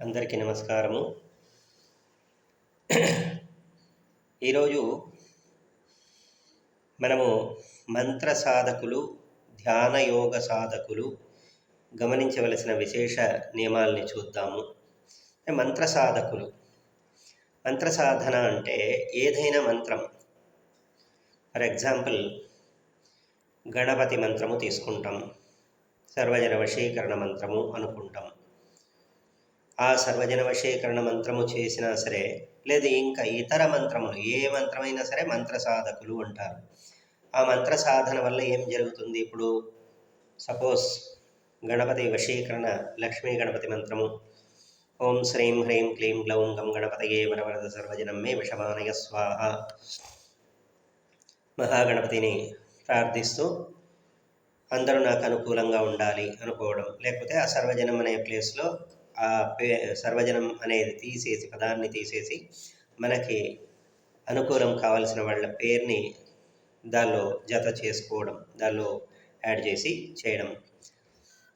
అందరికీ నమస్కారము. ఈరోజు మనము మంత్ర సాధకులు, ధ్యాన యోగ సాధకులు గమనించవలసిన విశేష నియమాల్ని చూద్దాము. మంత్ర సాధకులు, మంత్ర సాధన అంటే ఏదైనా మంత్రం, ఫర్ ఎగ్జాంపుల్ గణపతి మంత్రము తీసుకుంటాం, సర్వజన వశీకరణ మంత్రము అనుకుంటాం. ఆ సర్వజన వశీకరణ మంత్రము చేసినా సరే, లేదు ఇంకా ఇతర మంత్రములు ఏ మంత్రమైనా సరే మంత్ర సాధకులు అంటారు. ఆ మంత్ర సాధన వల్ల ఏం జరుగుతుంది? ఇప్పుడు సపోజ్ గణపతి వశీకరణ లక్ష్మీ గణపతి మంత్రము, ఓం శ్రీం హ్రీం క్లీం గ్లౌం గం గణపతయే వరవరద సర్వజనం మే విషమానయ స్వాహ, మహాగణపతిని ప్రార్థిస్తూ అందరూ నాకు అనుకూలంగా ఉండాలి అనుకోవడం. లేకపోతే ఆ సర్వజనం అనే ప్లేస్లో ఆ సర్వజనం అనేది తీసేసి, పదాన్ని తీసేసి మనకి అనుకూలం కావాల్సిన వాళ్ళ పేరుని దానిలో జత చేసుకోవడం, దానిలో యాడ్ చేసి చేయడం.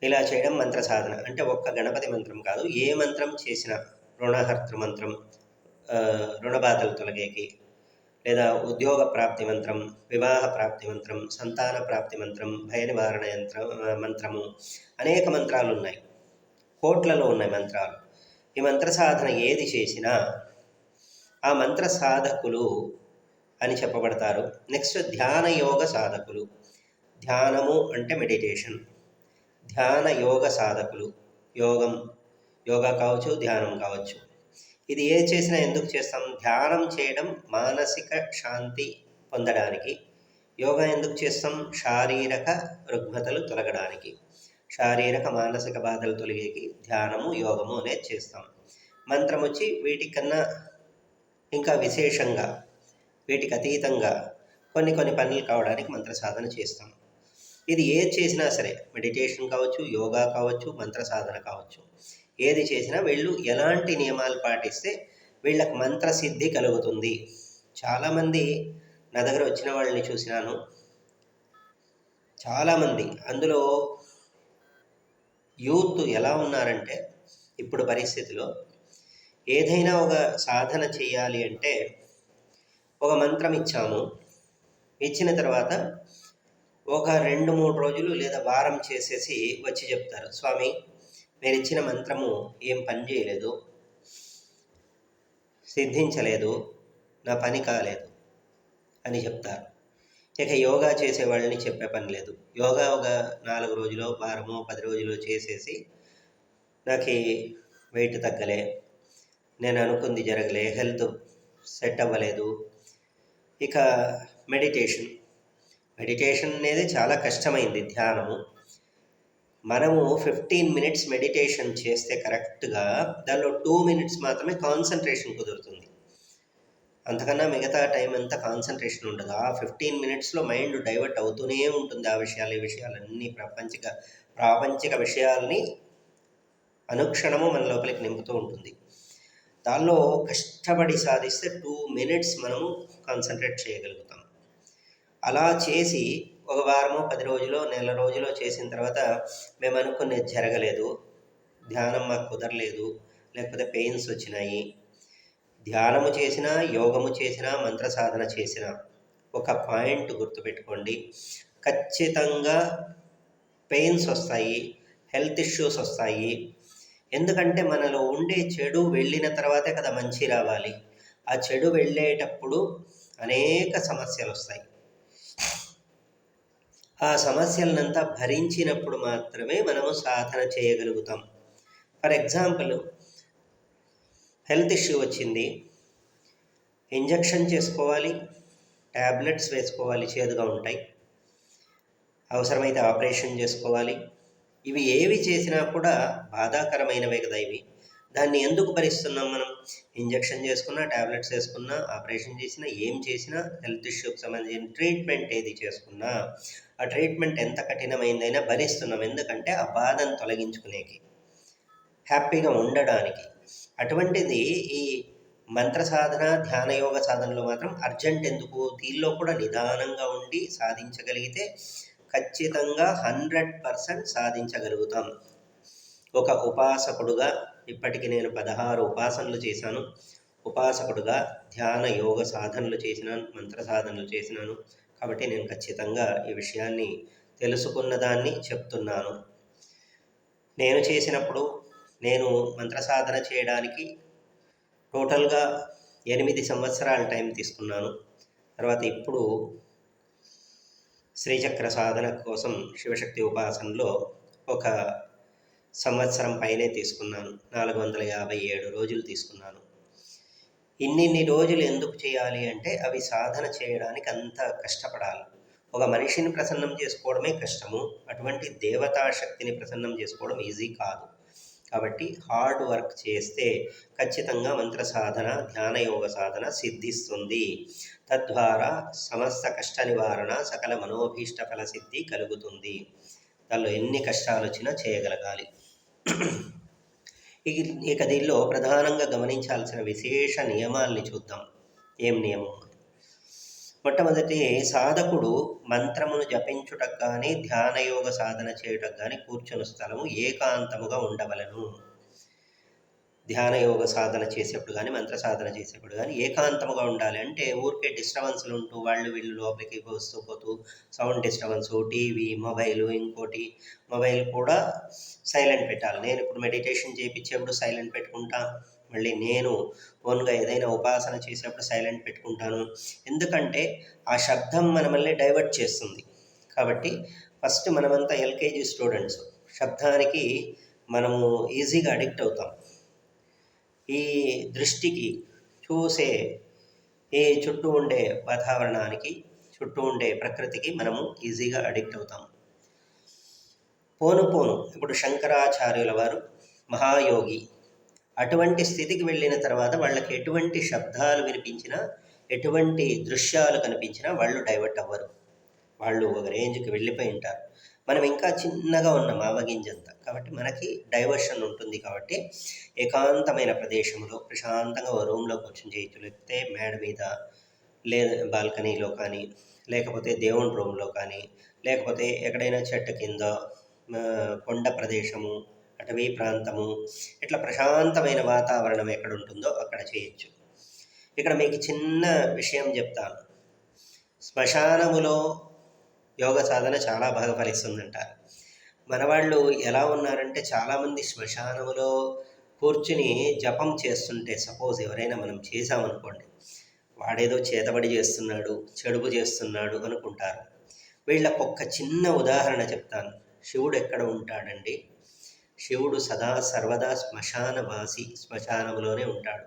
ఇలా చేయడం మంత్ర సాధన. అంటే ఒక్క గణపతి మంత్రం కాదు, ఏ మంత్రం చేసినా, రుణహర్తృ మంత్రం రుణబాధలు తొలగేకి, లేదా ఉద్యోగ ప్రాప్తి మంత్రం, వివాహ ప్రాప్తి మంత్రం, సంతాన ప్రాప్తి మంత్రం, భయ నివారణ మంత్రము, అనేక మంత్రాలు ఉన్నాయి, కోట్లలో ఉన్నాయి మంత్రాలు. ఈ మంత్ర సాధన ఏది చేసినా ఆ మంత్ర సాధకులు అని చెప్పబడతారు. నెక్స్ట్ ధ్యాన యోగ సాధకులు. ధ్యానము అంటే మెడిటేషన్, ధ్యాన యోగ సాధకులు యోగా కావచ్చు, ధ్యానం కావచ్చు. ఇది ఏ చేసినా ఎందుకు చేస్తాం? ధ్యానం చేయడం మానసిక శాంతి పొందడానికి. యోగా ఎందుకు చేస్తాం? శారీరక రుగ్మతలు తొలగడానికి, శారీరక మానసిక బాధలు తొలగేకి ధ్యానము యోగము అనేది చేస్తాం. మంత్రం వచ్చి వీటికన్నా ఇంకా విశేషంగా, వీటికి అతీతంగా కొన్ని పనులు కావడానికి మంత్ర సాధన చేస్తాం. ఇది ఏది చేసినా సరే, మెడిటేషన్ కావచ్చు, యోగా కావచ్చు, మంత్ర సాధన కావచ్చు, ఏది చేసినా వీళ్ళు ఎలాంటి నియమాలు పాటిస్తే వీళ్ళకి మంత్రసిద్ధి కలుగుతుంది. చాలామంది నా దగ్గర వచ్చిన వాళ్ళని చూసినాను, చాలామంది అందులో యూత్ ఎలా ఉన్నారంటే, ఇప్పుడు పరిస్థితిలో ఏదైనా ఒక సాధన చేయాలి అంటే ఒక మంత్రం ఇచ్చాము, ఇచ్చిన తర్వాత ఒక 2-3 రోజులు లేదా వారం చేసేసి వచ్చి చెప్తారు, స్వామి మీరు ఇచ్చిన మంత్రము ఏం పని చేయలేదు, సిద్ధించలేదు, నా పని కాలేదు అని చెప్తారు. ఇక యోగా చేసే వాళ్ళని చెప్పే పని లేదు. యోగా ఒక 4 రోజులు, వారమో 10 రోజులు చేసేసి నాకు వెయిట్ తగ్గలే, నేను అనుకుంది జరగలే, హెల్త్ సెట్ అవ్వలేదు. ఇక మెడిటేషన్ అనేది చాలా కష్టమైంది. ధ్యానము మనము 15 మినిట్స్ మెడిటేషన్ చేస్తే కరెక్ట్గా దానిలో 2 మినిట్స్ మాత్రమే కాన్సన్ట్రేషన్ కుదురుతుంది. అంతకన్నా మిగతా టైం అంతా కాన్సన్ట్రేషన్ ఉండదు. ఆ 15 మినిట్స్లో మైండ్ డైవర్ట్ అవుతూనే ఉంటుంది. ఆ విషయాలు, ఈ విషయాలన్నీ ప్రాపంచిక విషయాల్ని అనుక్షణము మన లోపలికి నింపుతూ ఉంటుంది. దానిలో కష్టపడి సాధిస్తే 2 మినిట్స్ మనము కాన్సన్ట్రేట్ చేయగలుగుతాం. అలా చేసి ఒక వారమో 10 రోజులో, నెల రోజులో చేసిన తర్వాత మేము అనుకునేది జరగలేదు, ధ్యానం మాకు కుదరలేదు, లేకపోతే పెయిన్స్ వచ్చినాయి. ధ్యానము చేసినా, యోగము చేసినా, మంత్ర సాధన చేసినా ఒక పాయింట్ గుర్తుపెట్టుకోండి, ఖచ్చితంగా పెయిన్స్ వస్తాయి, హెల్త్ ఇష్యూస్ వస్తాయి. ఎందుకంటే మనలో ఉండే చెడు వెళ్ళిన తర్వాతే కదా మంచి రావాలి. ఆ చెడు వెళ్ళేటప్పుడు అనేక సమస్యలు వస్తాయి. ఆ సమస్యలనంతా భరించినప్పుడు మాత్రమే మనము సాధన చేయగలుగుతాం. ఫర్ ఎగ్జాంపుల్ హెల్త్ ఇష్యూ వచ్చింది, ఇంజెక్షన్ చేసుకోవాలి, ట్యాబ్లెట్స్ వేసుకోవాలి, చేదుగా ఉంటాయి, అవసరమైతే ఆపరేషన్ చేసుకోవాలి. ఇవి ఏవి చేసినా కూడా బాధాకరమైనవే కదా ఇవి. దాన్ని ఎందుకు భరిస్తున్నాం మనం? ఇంజెక్షన్ చేసుకున్నా, ట్యాబ్లెట్స్ వేసుకున్నా, ఆపరేషన్ చేసినా, ఏం చేసినా, హెల్త్ ఇష్యూకి సంబంధించిన ట్రీట్మెంట్ ఏది చేసుకున్నా ఆ ట్రీట్మెంట్ ఎంత కఠినమైందైనా భరిస్తున్నాం. ఎందుకంటే ఆ బాధను తొలగించుకునేకి, హ్యాపీగా ఉండడానికి. అటువంటిది ఈ మంత్ర సాధన, ధ్యాన యోగ సాధనలో మాత్రం అర్జెంట్ ఎందుకు? దీనిలో కూడా నిదానంగా ఉండి సాధించగలిగితే ఖచ్చితంగా 100% సాధించగలుగుతాం. ఒక ఉపాసకుడుగా ఇప్పటికి నేను 16 ఉపాసనలు చేశాను. ఉపాసకుడుగా ధ్యాన యోగ సాధనలు చేసినాను, మంత్ర సాధనలు చేసినాను. కాబట్టి నేను ఖచ్చితంగా ఈ విషయాన్ని తెలుసుకున్న దాన్ని చెప్తున్నాను. నేను చేసినప్పుడు నేను మంత్ర సాధన చేయడానికి టోటల్గా 8 సంవత్సరాల టైం తీసుకున్నాను. తర్వాత ఇప్పుడు శ్రీచక్ర సాధన కోసం శివశక్తి ఉపాసనలో ఒక సంవత్సరం పైనే తీసుకున్నాను. 457 రోజులు తీసుకున్నాను. ఇన్నిన్ని రోజులు ఎందుకు చేయాలి అంటే అవి సాధన చేయడానికి అంత కష్టపడాలి. ఒక మనిషిని ప్రసన్నం చేసుకోవడమే కష్టము, అటువంటి దేవతా శక్తిని ప్రసన్నం చేసుకోవడం ఈజీ కాదు. కాబట్టి హార్డ్ వర్క్ చేస్తే ఖచ్చితంగా మంత్ర సాధన, ధ్యాన యోగ సాధన సిద్ధిస్తుంది. తద్వారా సమస్త కష్ట నివారణ, సకల మనోభీష్ట ఫలసిద్ధి కలుగుతుంది. దానిలో ఎన్ని కష్టాలు వచ్చినా చేయగలగాలి. ఇక దీనిలో ప్రధానంగా గమనించాల్సిన విశేష నియమాల్ని చూద్దాం. ఏం నియమం? మొట్టమొదటి, సాధకుడు మంత్రమును జపించుటకు కానీ ధ్యానయోగ సాధన చేయుటకు కానీ కూర్చొని స్థలము ఏకాంతముగా ఉండవలను. ధ్యానయోగ సాధన చేసేప్పుడు కానీ మంత్ర సాధన చేసేప్పుడు కానీ ఏకాంతముగా ఉండాలి. అంటే ఊరికే డిస్టర్బెన్స్లు ఉంటూ వాళ్ళు వీళ్ళు లోపలికి వస్తూ పోతూ సౌండ్ డిస్టర్బెన్స్, టీవీ, మొబైలు, ఇంకోటి మొబైల్ కూడా సైలెంట్ పెట్టాలి. నేను ఇప్పుడు మెడిటేషన్ చేయించేప్పుడు సైలెంట్ పెట్టుకుంటా, మళ్ళీ నేను ఓన్గా ఏదైనా ఉపాసన చేసేప్పుడు సైలెంట్ పెట్టుకుంటాను. ఎందుకంటే ఆ శబ్దం మనల్ని డైవర్ట్ చేస్తుంది. కాబట్టి ఫస్ట్ మనమంతా ఎల్కేజీ స్టూడెంట్స్, శబ్దానికి మనము ఈజీగా అడిక్ట్ అవుతాం. ఈ దృష్టికి, చూసే ఈ చుట్టూ ఉండే వాతావరణానికి, చుట్టూ ఉండే ప్రకృతికి మనము ఈజీగా అడిక్ట్ అవుతాం. పోను పోను ఇప్పుడు శంకరాచార్యుల వారు మహాయోగి, అటువంటి స్థితికి వెళ్ళిన తర్వాత వాళ్ళకి ఎటువంటి శబ్దాలు వినిపించినా, ఎటువంటి దృశ్యాలు కనిపించినా వాళ్ళు డైవర్ట్ అవ్వరు. వాళ్ళు ఒక రేంజ్కి వెళ్ళిపోయి ఉంటారు. మనం ఇంకా చిన్నగా ఉన్నాం, ఆవగింజంతా. కాబట్టి మనకి డైవర్షన్ ఉంటుంది. కాబట్టి ఏకాంతమైన ప్రదేశంలో ప్రశాంతంగా ఓ రూమ్లో కూర్చొని చేయొచ్చు, లేకపోతే మేడ మీద, లేదా బాల్కనీలో కానీ, లేకపోతే దేవుని రూమ్లో కానీ, లేకపోతే ఎక్కడైనా చెట్టు కింద, కొండ ప్రదేశము, అటవీ ప్రాంతము, ఇట్లా ప్రశాంతమైన వాతావరణం ఎక్కడ ఉంటుందో అక్కడ చేయొచ్చు. ఇక్కడ మీకు చిన్న విషయం చెప్తాను. శ్మశానములో యోగ సాధన చాలా బాగా ఫలిస్తుందంటారు. మనవాళ్ళు ఎలా ఉన్నారంటే, చాలామంది శ్మశానములో కూర్చుని జపం చేస్తుంటే, సపోజ్ ఎవరైనా మనం చేసామనుకోండి, వాడేదో చేతబడి చేస్తున్నాడు, చెడుపు చేస్తున్నాడు అనుకుంటారు. వీళ్ళకు ఒక్క చిన్న ఉదాహరణ చెప్తాను. శివుడు ఎక్కడ ఉంటాడండి? శివుడు సదా సర్వదా శ్మశానవాసి, శ్మశానములోనే ఉంటాడు.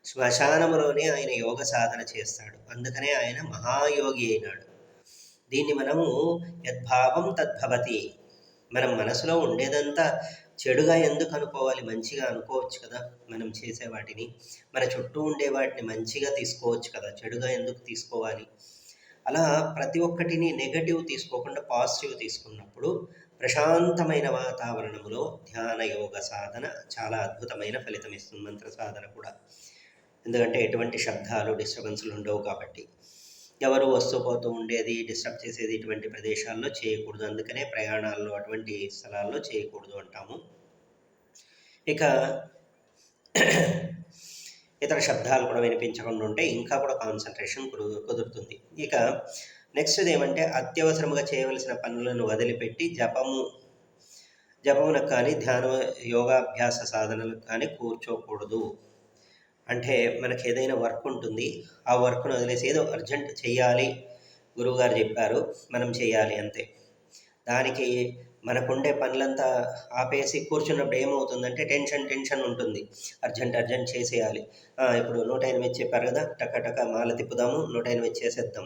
శ్మశానములోనే ఆయన యోగ సాధన చేస్తాడు. అందుకనే ఆయన మహాయోగి అయినాడు. దీన్ని మనము యద్భావం తద్భవతి. మనం మనసులో ఉండేదంతా చెడుగా ఎందుకు అనుకోవాలి? మంచిగా అనుకోవచ్చు కదా. మనం చేసే వాటిని, మన చుట్టూ ఉండే వాటిని మంచిగా తీసుకోవచ్చు కదా, చెడుగా ఎందుకు తీసుకోవాలి? అలా ప్రతి ఒక్కటిని నెగటివ్ తీసుకోకుండా పాజిటివ్ తీసుకున్నప్పుడు ప్రశాంతమైన వాతావరణంలో ధ్యాన యోగ సాధన చాలా అద్భుతమైన ఫలితం ఇస్తుంది. మంత్ర సాధన కూడా, ఎందుకంటే ఎటువంటి శబ్దాలు, డిస్టర్బెన్స్లు ఉండవు. కాబట్టి ఎవరు వస్తూ పోతూ ఉండేది, డిస్టర్బ్ చేసేది ఇటువంటి ప్రదేశాల్లో చేయకూడదు. అందుకనే ప్రయాణాల్లో అటువంటి స్థలాల్లో చేయకూడదు అంటాము. ఇక ఇతర శబ్దాలు కూడా వినిపించకుండా ఉంటే ఇంకా కూడా కాన్సన్ట్రేషన్ కుదురుతుంది. ఇక నెక్స్ట్ది ఏమంటే, అత్యవసరముగా చేయవలసిన పనులను వదిలిపెట్టి జపమునకు కానీ ధ్యాన యోగాభ్యాస సాధనలకు కానీ కూర్చోకూడదు. అంటే మనకి ఏదైనా వర్క్ ఉంటుంది, ఆ వర్క్ను వదిలేసి ఏదో అర్జెంట్ చేయాలి, గురువుగారు చెప్పారు మనం చేయాలి అంతే. దానికి మనకుండే పనులంతా ఆపేసి కూర్చున్నప్పుడు ఏమవుతుందంటే టెన్షన్ ఉంటుంది. అర్జెంట్ చేసేయాలి. ఇప్పుడు 108 చెప్పారు కదా, టక మాల తిప్పుదాము, 108 చేసేద్దాం,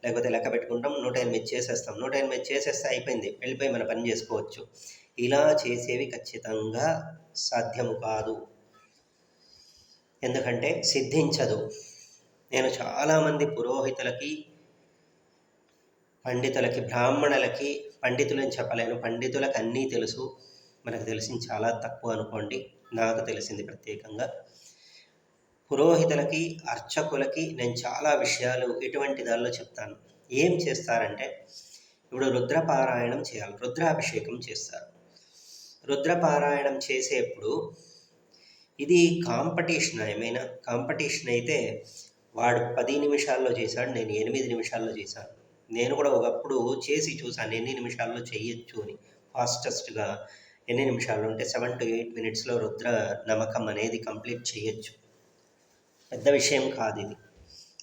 లేకపోతే లెక్క పెట్టుకుంటాం, 108 చేసేస్తాం. 108 చేసేస్తే అయిపోయింది, వెళ్ళిపోయి మన పని చేసుకోవచ్చు. ఇలా చేసేవి ఖచ్చితంగా సాధ్యము కాదు. ఎందుకంటే సిద్ధించదు. నేను చాలామంది పురోహితులకి, పండితులకి, బ్రాహ్మణులకి, పండితులని చెప్పలేను, పండితులకు అన్నీ తెలుసు, మనకు తెలిసింది చాలా తక్కువ అనుకోండి, నాకు తెలిసింది ప్రత్యేకంగా. పురోహితులకి, అర్చకులకి నేను చాలా విషయాలు ఇటువంటి దానిలో చెప్తాను. ఏం చేస్తారంటే, ఇప్పుడు రుద్రపారాయణం చేయాలి, రుద్రాభిషేకం చేస్తారు. రుద్రపారాయణం చేసేప్పుడు ఇది కాంపిటీషన్, ఏమైనా కాంపిటీషన్ అయితే వాడు 10 నిమిషాల్లో చేశాడు, నేను 8 నిమిషాల్లో చేశాను. నేను కూడా ఒకప్పుడు చేసి చూశాను ఎన్ని నిమిషాల్లో చేయొచ్చు అని. ఫాస్టెస్ట్గా ఎన్ని నిమిషాల్లో అంటే 7 to 8 మినిట్స్లో రుద్ర నమకం అనేది కంప్లీట్ చేయొచ్చు. పెద్ద విషయం కాదు ఇది.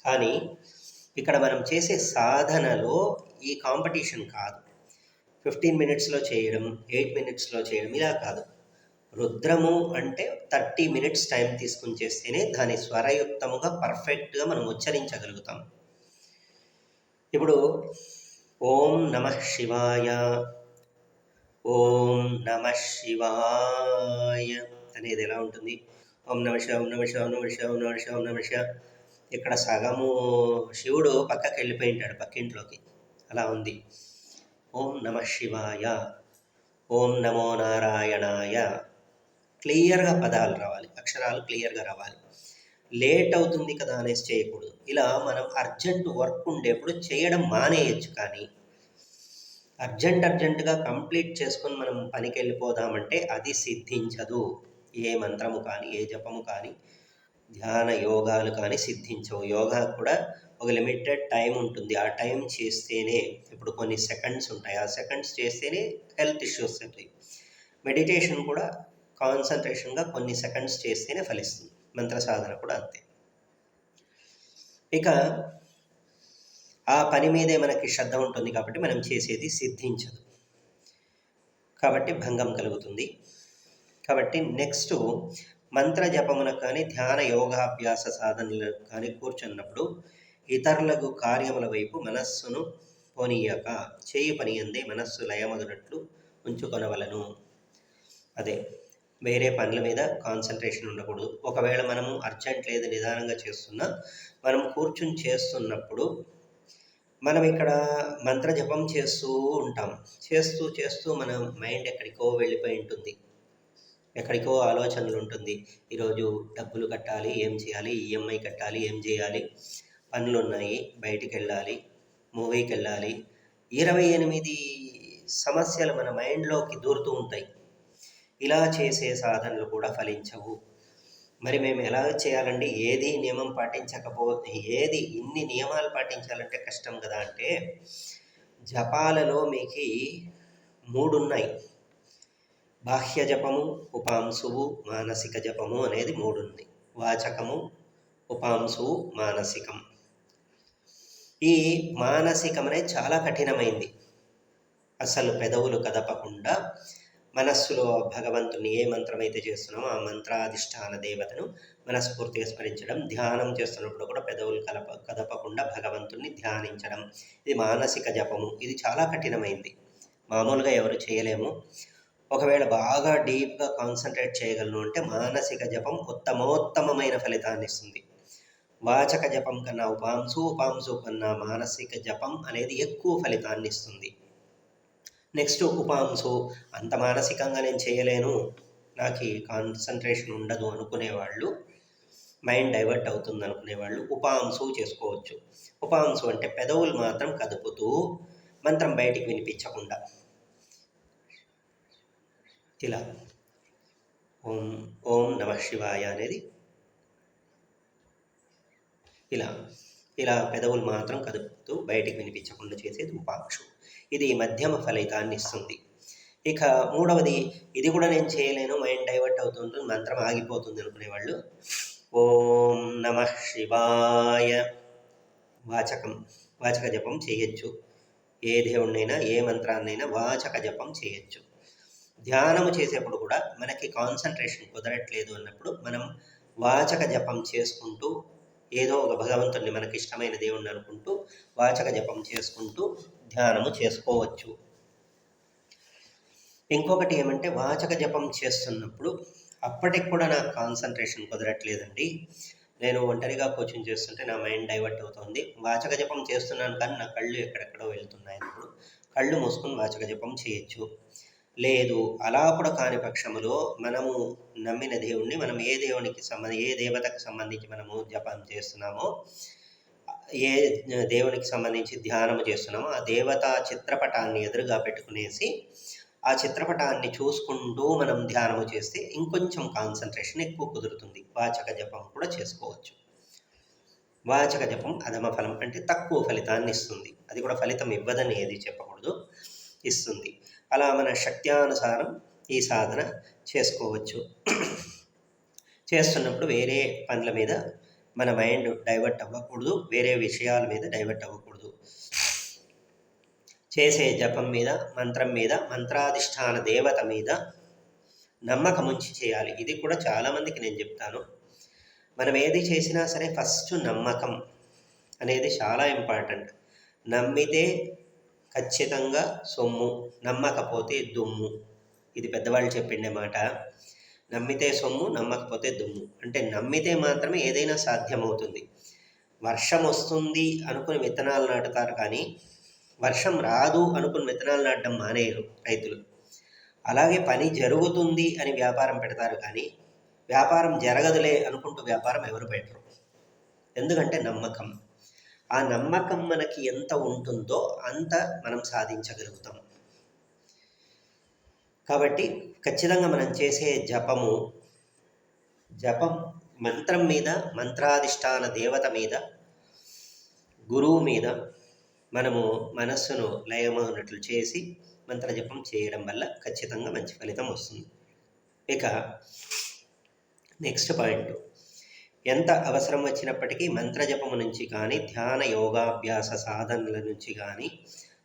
కానీ ఇక్కడ మనం చేసే సాధనలో ఈ కాంపిటీషన్ కాదు. 15 మినిట్స్లో చేయడం, 8 మినిట్స్లో చేయడం ఇలా కాదు. రుద్రము అంటే 30 మినిట్స్ టైం తీసుకుని చేస్తేనే దాని స్వరయుక్తముగా పర్ఫెక్ట్గా మనం ఉచ్చరించగలుగుతాం. ఇప్పుడు ఓం నమః శివాయ, ఓం నమః శివాయ అనేది ఎలా ఉంటుంది? ఓం నమః శివాయ, ఓం నమః శివాయ, ఓం నమః శివాయ, ఓం నమః శివాయ, ఓం నమః శివాయ. ఇక్కడ సగము శివుడు పక్కకి వెళ్ళిపోయింటాడు, పక్కింట్లోకి. అలా ఉంది. ఓం నమః శివాయ, ఓం నమో నారాయణాయ. క్లియర్గా పదాలు రావాలి, అక్షరాలు క్లియర్గా రావాలి. లేట్ అవుతుంది కదా అనేసి చేయకూడదు. ఇలా మనం అర్జెంట్ వర్క్ ఉండేప్పుడు చేయడం మానేయచ్చు. కానీ అర్జెంటుగా కంప్లీట్ చేసుకొని మనం పనికి వెళ్ళిపోదామంటే అది సిద్ధించదు. ఏ మంత్రము కానీ, ఏ జపము కానీ, ధ్యాన యోగాలు కానీ సిద్ధించవు. యోగా కూడా ఒక లిమిటెడ్ టైం ఉంటుంది. ఆ టైం చేస్తేనే, ఇప్పుడు కొన్ని సెకండ్స్ ఉంటాయి, ఆ సెకండ్స్ చేస్తేనే హెల్త్ ఇష్యూస్ ఉంటాయి. మెడిటేషన్ కూడా కాన్సన్ట్రేషన్గా కొన్ని సెకండ్స్ చేస్తేనే ఫలిస్తుంది. మంత్ర సాధన కూడా అంతే. ఇక ఆ పని మీదే మనకి శ్రద్ధ ఉంటుంది కాబట్టి మనం చేసేది సిద్ధించదు, కాబట్టి భంగం కలుగుతుంది. కాబట్టి నెక్స్ట్ మంత్ర జపమునకు కానీ, ధ్యాన యోగాభ్యాస సాధనలకు కానీ కూర్చున్నప్పుడు ఇతరులకు కార్యముల వైపు మనస్సును పోనీయక చేయి పని అందే మనస్సు లయమగునట్లు ఉంచుకొనవలను. అదే, వేరే పనుల మీద కాన్సన్ట్రేషన్ ఉండకూడదు. ఒకవేళ మనము అర్జెంట్ లేదు, నిదానంగా చేస్తున్నా, మనం కూర్చుని చేస్తున్నప్పుడు మనం ఇక్కడ మంత్ర జపం చేస్తూ ఉంటాం. చేస్తూ మన మైండ్ ఎక్కడికో వెళ్ళిపోయి ఉంటుంది, ఎక్కడికో ఆలోచనలు ఉంటుంది. ఈరోజు డబ్బులు కట్టాలి, ఏం చేయాలి, ఈఎంఐ కట్టాలి, ఏం చేయాలి, పనులు ఉన్నాయి, బయటికి వెళ్ళాలి, మూవీకి వెళ్ళాలి. 28 సమస్యలు మన మైండ్లోకి దూరుతూ ఉంటాయి. ఇలా చేసే సాధనలు కూడా ఫలించవు. మరి మేము ఎలా చేయాలండి? ఏది నియమం పాటించకపోతే, ఏది ఇన్ని నియమాలు పాటించాలంటే కష్టం కదా అంటే, జపాలలో మీకు 3 ఉన్నాయి. బాహ్య జపము, ఉపాంశువు, మానసిక జపము అనేది 3 ఉంది. వాచకము, ఉపాంశువు, మానసికం. ఈ మానసికం అనేది చాలా కఠినమైంది. అసలు పెదవులు కదపకుండా మనస్సులో భగవంతుని ఏ మంత్రం అయితే చేస్తున్నామో ఆ మంత్రాధిష్టాన దేవతను మనస్ఫూర్తిగా స్మరించడం. ధ్యానం చేస్తున్నప్పుడు కూడా పెదవులు కదపకుండా భగవంతుని ధ్యానించడం. ఇది మానసిక జపము. ఇది చాలా కఠినమైంది, మామూలుగా ఎవరు చేయలేము. ఒకవేళ బాగా డీప్గా కాన్సన్ట్రేట్ చేయగలను అంటే మానసిక జపం ఉత్తమోత్తమైన ఫలితాన్ని ఇస్తుంది. వాచక జపం కన్నా ఉపాంశు కన్నా మానసిక జపం అనేది ఎక్కువ ఫలితాన్ని ఇస్తుంది. నెక్స్ట్ ఉపాంశు, అంత మానసికంగా నేను చేయలేను, నాకు కాన్సన్ట్రేషన్ ఉండదు అనుకునేవాళ్ళు, మైండ్ డైవర్ట్ అవుతుంది అనుకునేవాళ్ళు ఉపాంశు చేసుకోవచ్చు. ఉపాంశు అంటే పెదవులు మాత్రం కదుపుతూ మంత్రం బయటికి వినిపించకుండా ఇలా ఓం ఓం నమః శివాయ అనేది ఇలా పెదవులు మాత్రం కదుపుతూ బయటికి వినిపించకుండా చేసేది ఉపాంశు. ఇది మధ్యమ ఫలితాన్ని ఇస్తుంది. ఇక 3వది, ఇది కూడా నేను చేయలేను, మైండ్ డైవర్ట్ అవుతుంటుంది, మంత్రం ఆగిపోతుంది అనుకునేవాళ్ళు ఓం నమః శివాయ వాచక జపం చేయొచ్చు. ఏ దేవుణ్ణైనా, ఏ మంత్రాన్నైనా వాచక జపం చేయొచ్చు. ధ్యానము చేసేప్పుడు కూడా మనకి కాన్సన్ట్రేషన్ కుదరట్లేదు అన్నప్పుడు మనం వాచక జపం చేసుకుంటూ, ఏదో ఒక భగవంతుడిని మనకి ఇష్టమైన దేవుణ్ణి అనుకుంటూ వాచక జపం చేసుకుంటూ ధ్యానము చేసుకోవచ్చు. ఇంకొకటి ఏమంటే, వాచక జపం చేస్తున్నప్పుడు అప్పటికి కూడా నాకు కాన్సన్ట్రేషన్ కుదరట్లేదండి, నేను ఒంటరిగా కోచింగ్ చేస్తుంటే నా మైండ్ డైవర్ట్ అవుతుంది, వాచక జపం చేస్తున్నాను కానీ నా కళ్ళు ఎక్కడెక్కడో వెళ్తున్నాయి అన్నప్పుడు కళ్ళు మూసుకొని వాచక జపం చేయొచ్చు. లేదు, అలా కూడా కాని పక్షములో మనము నమ్మిన దేవుణ్ణి, మనం ఏ దేవతకు సంబంధించి మనము జపం చేస్తున్నామో, ఏ దేవునికి సంబంధించి ధ్యానము చేస్తున్నామో ఆ దేవతా చిత్రపటాన్ని ఎదురుగా పెట్టుకునేసి ఆ చిత్రపటాన్ని చూసుకుంటూ మనం ధ్యానము చేస్తే ఇంకొంచెం కాన్సంట్రేషన్ ఎక్కువ కుదురుతుంది. వాచక జపం కూడా చేసుకోవచ్చు. వాచక జపం అధమ ఫలం అంటే తక్కువ ఫలితాన్ని ఇస్తుంది. అది కూడా ఫలితం ఇవ్వదని ఏది చెప్పకూడదు, ఇస్తుంది. అలా మన శక్త్యానుసారం ఈ సాధన చేసుకోవచ్చు. చేస్తున్నప్పుడు వేరే పనుల మీద మన మైండ్ డైవర్ట్ అవ్వకూడదు, వేరే విషయాల మీద డైవర్ట్ అవ్వకూడదు. చేసే జపం మీద, మంత్రం మీద, మంత్రాధిష్టాన దేవత మీద నమ్మకం ఉంచి చేయాలి. ఇది కూడా చాలామందికి నేను చెప్తాను. మనం ఏది చేసినా సరే ఫస్ట్ నమ్మకం అనేది చాలా ఇంపార్టెంట్. నమ్మితే ఖచ్చితంగా సొమ్ము, నమ్మకపోతే దుమ్ము. ఇది పెద్దవాళ్ళు చెప్పిండే మాట. నమ్మితే సొమ్ము, నమ్మకపోతే దుమ్ము. అంటే నమ్మితే మాత్రమే ఏదైనా సాధ్యమవుతుంది. వర్షం వస్తుంది అనుకుని విత్తనాలు నాటుతారు, కానీ వర్షం రాదు అనుకుని విత్తనాలు నాటడం మానేయరు రైతులు. అలాగే పని జరుగుతుంది అని వ్యాపారం పెడతారు, కానీ వ్యాపారం జరగదులే అనుకుంటూ వ్యాపారం ఎవరు పెట్టరు. ఎందుకంటే నమ్మకం. ఆ నమ్మకం మనకి ఎంత ఉంటుందో అంత మనం సాధించగలుగుతాం. కాబట్టి ఖచ్చితంగా మనం చేసే జపం మంత్రం మీద, మంత్రాధిష్టాన దేవత మీద, గురువు మీద మనము మనస్సును లయమైనట్లు చేసి మంత్రజపం చేయడం వల్ల ఖచ్చితంగా మంచి ఫలితం వస్తుంది. ఇక నెక్స్ట్ పాయింట్, ఎంత అవసరం వచ్చినప్పటికీ మంత్రజపము నుంచి కానీ, ధ్యాన యోగాభ్యాస సాధనల నుంచి కానీ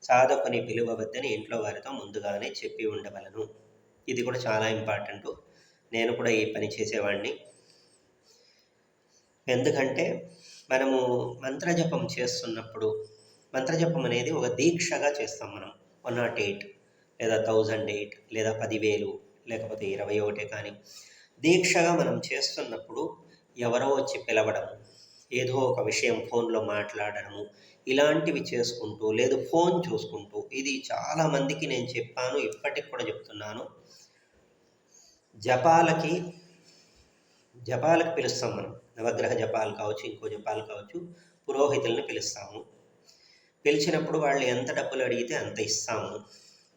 సాధకుని పిలువవద్దని ఇంట్లో వారితో ముందుగానే చెప్పి ఉండవలను. ఇది కూడా చాలా ఇంపార్టెంట్. నేను కూడా ఈ పని చేసేవాడిని. ఎందుకంటే మనము మంత్రజపం చేస్తున్నప్పుడు, మంత్రజపం అనేది ఒక దీక్షగా చేస్తాం మనం. 108 లేదా 1008 లేదా 10,000 లేకపోతే 21 కానీ దీక్షగా మనం చేస్తున్నప్పుడు ఎవరో వచ్చి పిలవడము, ఏదో ఒక విషయం ఫోన్లో మాట్లాడడము, ఇలాంటివి చేసుకుంటూ, లేదు ఫోన్ చూసుకుంటూ, ఇది చాలామందికి నేను చెప్పాను, ఇప్పటికి కూడా చెప్తున్నాను. జపాలకి పిలుస్తాం మనం. నవగ్రహ జపాలు కావచ్చు, ఇంకో జపాలు కావచ్చు, పురోహితుల్ని పిలుస్తాము. పిలిచినప్పుడు వాళ్ళు ఎంత డబ్బులు అడిగితే అంత ఇస్తాము.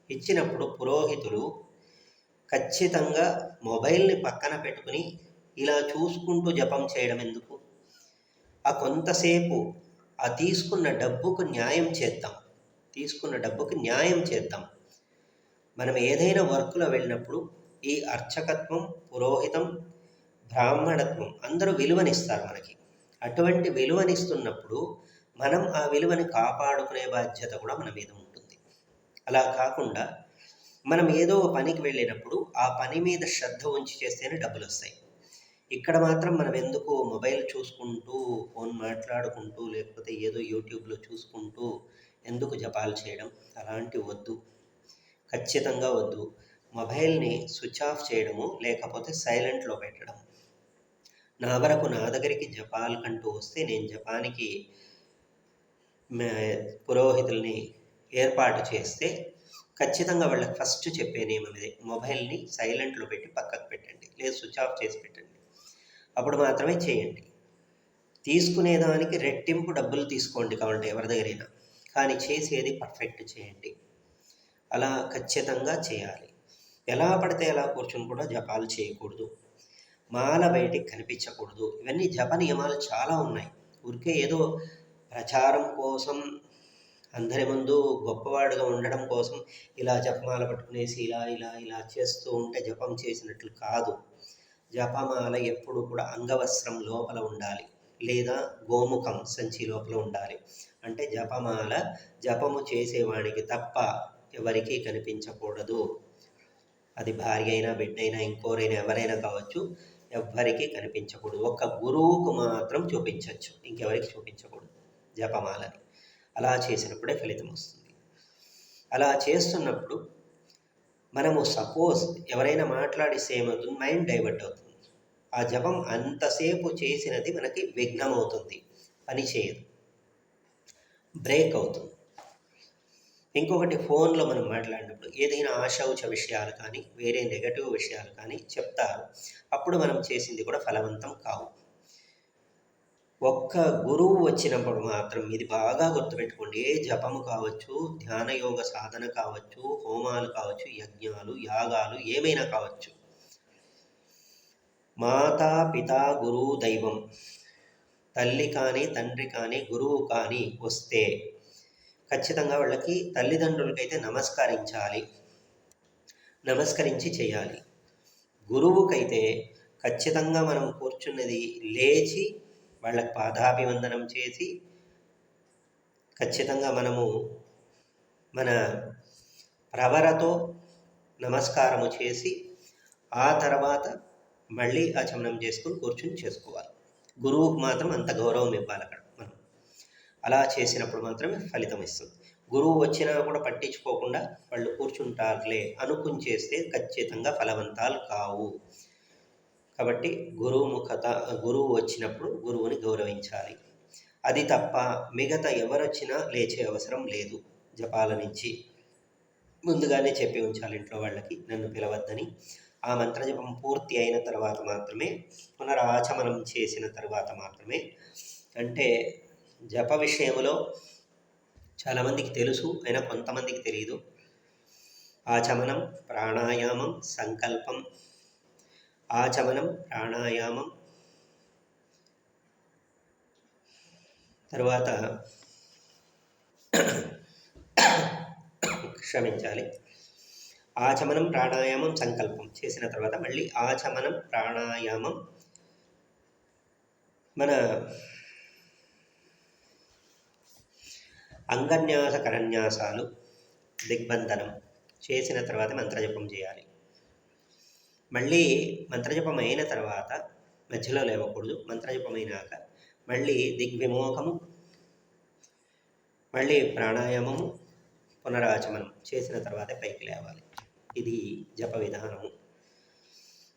ఇచ్చినప్పుడు పురోహితులు ఖచ్చితంగా మొబైల్ని పక్కన పెట్టుకుని ఇలా చూసుకుంటూ జపం చేయడం ఎందుకు? ఆ కొంతసేపు ఆ తీసుకున్న డబ్బుకు న్యాయం చేద్దాం. మనం ఏదైనా వర్క్లో వెళ్ళినప్పుడు ఈ అర్చకత్వం, పురోహితం, బ్రాహ్మణత్వం అందరూ విలువనిస్తారు మనకి. అటువంటి విలువనిస్తున్నప్పుడు మనం ఆ విలువని కాపాడుకునే బాధ్యత కూడా మన మీద ఉంటుంది. అలా కాకుండా మనం ఏదో పనికి వెళ్ళినప్పుడు ఆ పని మీద శ్రద్ధ ఉంచి చేస్తేనే డబ్బులు వస్తాయి. ఇక్కడ మాత్రం మనం ఎందుకు మొబైల్ చూసుకుంటూ, ఫోన్ మాట్లాడుకుంటూ, లేకపోతే ఏదో యూట్యూబ్లో చూసుకుంటూ ఎందుకు జపాలు చేయడం? అలాంటివి వద్దు, ఖచ్చితంగా వద్దు. మొబైల్ని స్విచ్ ఆఫ్ చేయడము, లేకపోతే సైలెంట్లో పెట్టడం. నా దగ్గరికి జపాలకంటూ వస్తే నేను జపానికి పురోహితుల్ని ఏర్పాటు చేస్తే ఖచ్చితంగా వాళ్ళకి ఫస్ట్ చెప్పే నియమం ఇదే: మొబైల్ని సైలెంట్లో పెట్టి పక్కకు పెట్టండి, లేదు స్విచ్ ఆఫ్ చేసి పెట్టండి. అప్పుడు మాత్రమే చేయండి. తీసుకునేదానికి రెట్టింపు డబ్బులు తీసుకోండి కావాలంటే ఎవరి దగ్గరైనా, కానీ చేసేది పర్ఫెక్ట్ చేయండి. అలా ఖచ్చితంగా చేయాలి. ఎలా పడితే ఎలా కూర్చొని కూడా జపాలు చేయకూడదు. మాల బయటికి కనిపించకూడదు. ఇవన్నీ జప నియమాలు చాలా ఉన్నాయి. ఊరికే ఏదో ప్రచారం కోసం, అందరి ముందు గొప్పవాడుగా ఉండడం కోసం ఇలా జపమాల పట్టుకునేసి ఇలా చేస్తూ ఉంటే జపం చేసినట్లు కాదు. జపమాల ఎప్పుడు కూడా అంగవస్త్రం లోపల ఉండాలి, లేదా గోముఖం సంచి లోపల ఉండాలి. అంటే జపమాల జపము చేసేవాడికి తప్ప ఎవరికీ కనిపించకూడదు. అది భార్య అయినా, బిడ్డ అయినా, ఇంకోరైనా, ఎవరైనా కావచ్చు, ఎవ్వరికీ కనిపించకూడదు. ఒక్క గురువుకు మాత్రం చూపించవచ్చు, ఇంకెవరికి చూపించకూడదు జపమాలని. అలా చేసినప్పుడే ఫలితం వస్తుంది. అలా చేస్తున్నప్పుడు మనము సపోజ్ ఎవరైనా మాట్లాడిస్తే ఏమవుతుంది? మైండ్ డైవర్ట్ అవుతుంది. ఆ జపం అంతసేపు చేసినది మనకి విఘ్నం అవుతుంది, పని చేయదు, బ్రేక్ అవుతుంది. ఇంకొకటి, ఫోన్లో మనం మాట్లాడినప్పుడు ఏదైనా ఆశౌచ విషయాలు కానీ, వేరే నెగటివ్ విషయాలు కానీ చెప్తారు. అప్పుడు మనం చేసింది కూడా ఫలవంతం కావు. ఒక్క గురువు వచ్చినప్పుడు మాత్రం ఇది బాగా గుర్తుపెట్టుకోండి. ఏ జపము కావచ్చు, ధ్యాన యోగ సాధన కావచ్చు, హోమాలు కావచ్చు, యజ్ఞాలు, యాగాలు ఏమైనా కావచ్చు. మాతా పితా గురువు దైవం. తల్లి కానీ, తండ్రి కానీ, గురువు కానీ వస్తే ఖచ్చితంగా వాళ్ళకి తల్లిదండ్రులకైతే నమస్కరించాలి, నమస్కరించి చేయాలి. గురువుకైతే ఖచ్చితంగా మనం కూర్చున్నది లేచి వాళ్ళకి పాదాభివందనం చేసి ఖచ్చితంగా మనము మన ప్రవరతో నమస్కారము చేసి ఆ తర్వాత మళ్ళీ ఆచమనం చేసుకుని కూర్చుని చేసుకోవాలి. గురువుకు మాత్రం అంత గౌరవం ఇవ్వాలి అక్కడ మనం. అలా చేసినప్పుడు మాత్రమే ఫలితం ఇస్తుంది. గురువు వచ్చినా కూడా పట్టించుకోకుండా వాళ్ళు కూర్చుంటారులే అనుకుని చేస్తే ఖచ్చితంగా ఫలవంతాలు కావు. కాబట్టి గురువు వచ్చినప్పుడు గురువుని గౌరవించాలి. అది తప్ప మిగతా ఎవరొచ్చినా లేచే అవసరం లేదు. జపాల నుంచి ముందుగానే చెప్పి ఉంచాలి ఇంట్లో వాళ్ళకి, నన్ను పిలవద్దని. ఆ మంత్రజపం పూర్తి అయిన తర్వాత మాత్రమే, పునరాచమనం చేసిన తర్వాత మాత్రమే. అంటే జప విషయంలో చాలామందికి తెలుసు, అయినా కొంతమందికి తెలియదు. ఆచమనం, ప్రాణాయామం, సంకల్పం. ఆచమనం, ప్రాణాయామం, తర్వాత క్షమించాలి, ఆచమనం, ప్రాణాయామం, సంకల్పం చేసిన తర్వాత మళ్ళీ ఆచమనం, ప్రాణాయామం, మన అంగన్యాస కరన్యాసాలు, దిగ్బంధనం చేసిన తర్వాత మంత్రజపం చేయాలి. మళ్ళీ మంత్రజపం అయిన తర్వాత మధ్యలో లేవకూడదు. మంత్రజపం అయినాక మళ్ళీ దిగ్విమోకము, మళ్ళీ ప్రాణాయామము, పునరాచమనం చేసిన తర్వాతే పైకి లేవాలి. ఇది జప విధానము.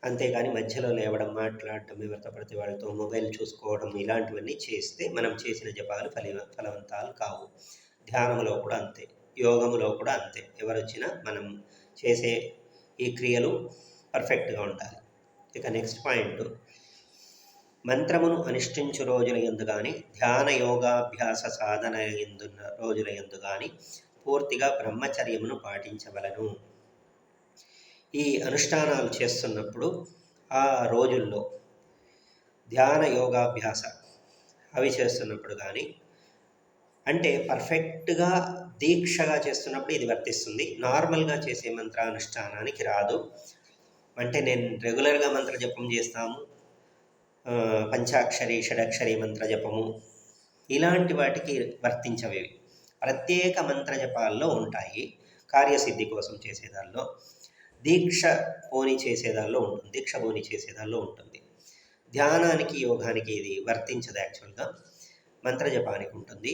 అంతేగాని మధ్యలో లేవడం, మాట్లాడటం, ఎవరితో పడితే వాళ్ళతో మొబైల్ చూసుకోవడం ఇలాంటివన్నీ చేస్తే మనం చేసిన జపాలు ఫలవంతాలు కావు. ధ్యానములో కూడా అంతే, యోగములో కూడా అంతే. ఎవరొచ్చినా మనం చేసే ఈ క్రియలు పర్ఫెక్ట్గా ఉండాలి. ఇక నెక్స్ట్ పాయింట్, మంత్రమును అనుష్ఠించు రోజుల యందు కానీ, ధ్యాన యోగాభ్యాస సాధన ఎందున్న రోజుల యందు కానీ పూర్తిగా బ్రహ్మచర్యమును పాటించవలను. ఈ అనుష్ఠానాలు చేస్తున్నప్పుడు ఆ రోజుల్లో ధ్యాన యోగాభ్యాస అవి చేస్తున్నప్పుడు కానీ, అంటే పర్ఫెక్ట్గా దీక్షగా చేస్తున్నప్పుడు ఇది వర్తిస్తుంది. నార్మల్గా చేసే మంత్రానుష్ఠానానికి రాదు. అంటే నేను రెగ్యులర్గా మంత్ర జపం చేస్తాము, పంచాక్షరి షడక్షరి మంత్ర జపము ఇలాంటి వాటికి వర్తించవి. ప్రత్యేక మంత్ర జపాల్లో ఉంటాయి. కార్యసిద్ధి కోసం చేసేదాల్లో, దీక్ష బోని చేసేదాల్లో ఉంటుంది, దీక్ష బోని చేసేదాల్లో ఉంటుంది. ధ్యానానికి, యోగానికి ఇది వర్తించదు. యాక్చువల్గా మంత్రజపానికి ఉంటుంది.